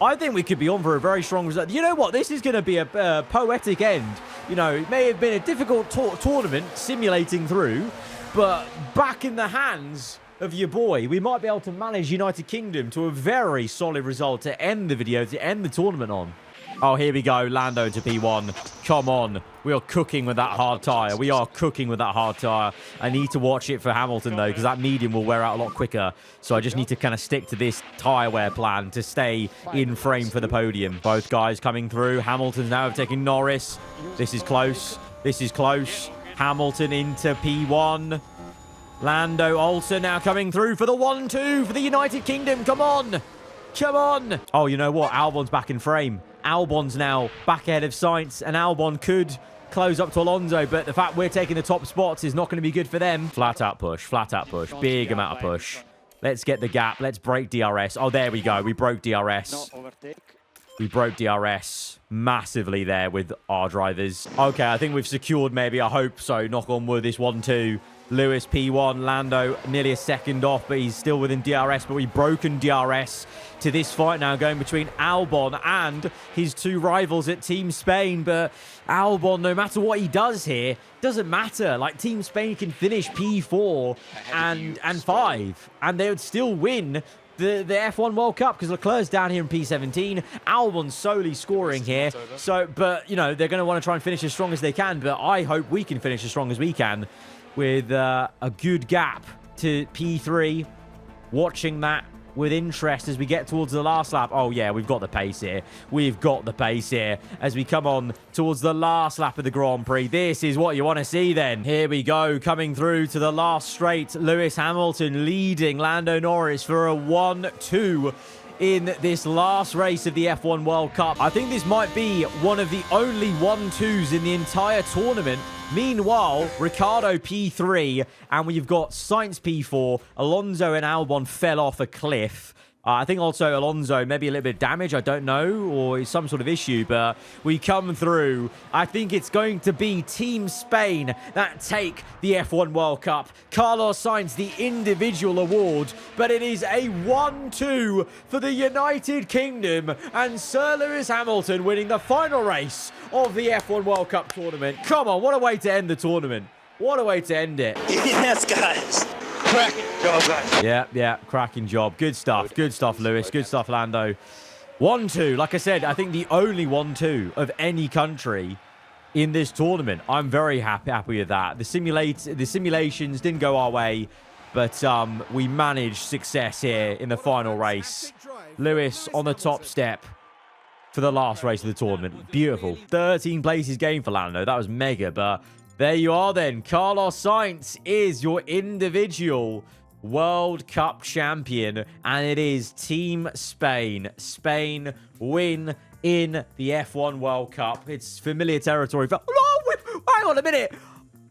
I think we could be on for a very strong result. You know what? This is going to be a poetic end. It may have been a difficult tournament simulating through, but back in the hands of your boy, we might be able to manage United Kingdom to a very solid result to end the video, to end the tournament on. Oh, here we go. Lando into P1. Come on. We are cooking with that hard tyre. We are cooking with that hard tyre. I need to watch it for Hamilton, though, because that medium will wear out a lot quicker. So I just need to kind of stick to this tyre wear plan to stay in frame for the podium. Both guys coming through. Hamilton's now taking Norris. This is close. This is close. Hamilton into P1. Lando also now coming through for the 1-2 for the United Kingdom. Come on. Come on. Oh, you know what? Albon's back in frame. Albon's now back ahead of Sainz, and Albon could close up to Alonso, but the fact we're taking the top spots is not going to be good for them. Flat out push, big amount of push. Let's get the gap. Let's break DRS. Oh, there we go. We broke DRS. We broke DRS massively there with our drivers. Okay, I think we've secured maybe, I hope so, knock on wood, this 1-2. Lewis P1, Lando nearly a second off, but he's still within DRS. But we've broken DRS to this fight now going between Albon and his 2 rivals at Team Spain. But Albon, no matter what he does here, doesn't matter. Like, Team Spain can finish P4 and 5, and they would still win the F1 World Cup because Leclerc's down here in P17. Albon's solely scoring here. So, but, they're going to want to try and finish as strong as they can. But I hope we can finish as strong as we can with a good gap to P3. Watching that with interest as we get towards the last lap. Oh, yeah, we've got the pace here. We've got the pace here as we come on towards the last lap of the Grand Prix. This is what you want to see then. Here we go, coming through to the last straight. Lewis Hamilton leading Lando Norris for a 1-2 in this last race of the F1 World Cup. I think this might be one of the only 1-2s in the entire tournament. Meanwhile, Ricciardo P3, and we've got Sainz P4. Alonso and Albon fell off a cliff. I think also Alonso, maybe a little bit of damage, I don't know, or some sort of issue, but we come through. I think it's going to be Team Spain that take the F1 World Cup. Carlos Sainz, the individual award, but it is a 1-2 for the United Kingdom, and Sir Lewis Hamilton winning the final race of the F1 World Cup tournament. Come on, what a way to end the tournament. What a way to end it. Yes, guys. Cracking job, guys. Yeah, cracking job. Good stuff, Lewis. Good stuff, Lando. 1-2, like I said, I think the only 1-2 of any country in this tournament. I'm very happy with that. The simulations didn't go our way, but we managed success here in the final race. Lewis on the top step for the last race of the tournament. Beautiful. 13 places gained for Lando. That was mega, but there you are then. Carlos Sainz is your individual World Cup champion, and it is Team Spain. Spain win in the F1 World Cup. It's familiar territory. Hang on a minute.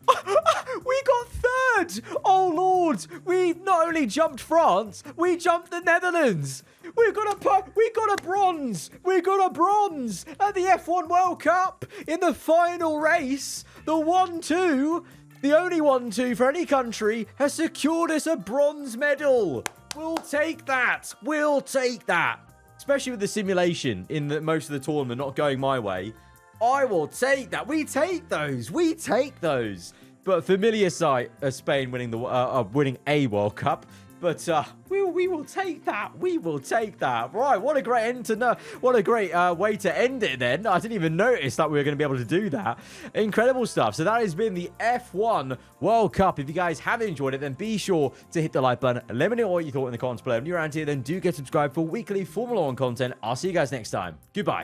We got third. Oh, Lord. We not only jumped France, we jumped the Netherlands. We got a bronze. We got a bronze at the F1 World Cup in the final race. The 1-2, the only 1-2 for any country, has secured us a bronze medal. We'll take that. We'll take that. Especially with the simulation in most of the tournament not going my way. I will take that. We take those. We take those. But familiar sight of Spain winning winning a World Cup. But we will take that. We will take that. Right, what a great end to what a great way to end it then. I didn't even notice that we were going to be able to do that. Incredible stuff. So that has been the F1 World Cup. If you guys have enjoyed it, then be sure to hit the like button. Let me know what you thought in the comments below. If you're around here, then do get subscribed for weekly Formula 1 content. I'll see you guys next time. Goodbye.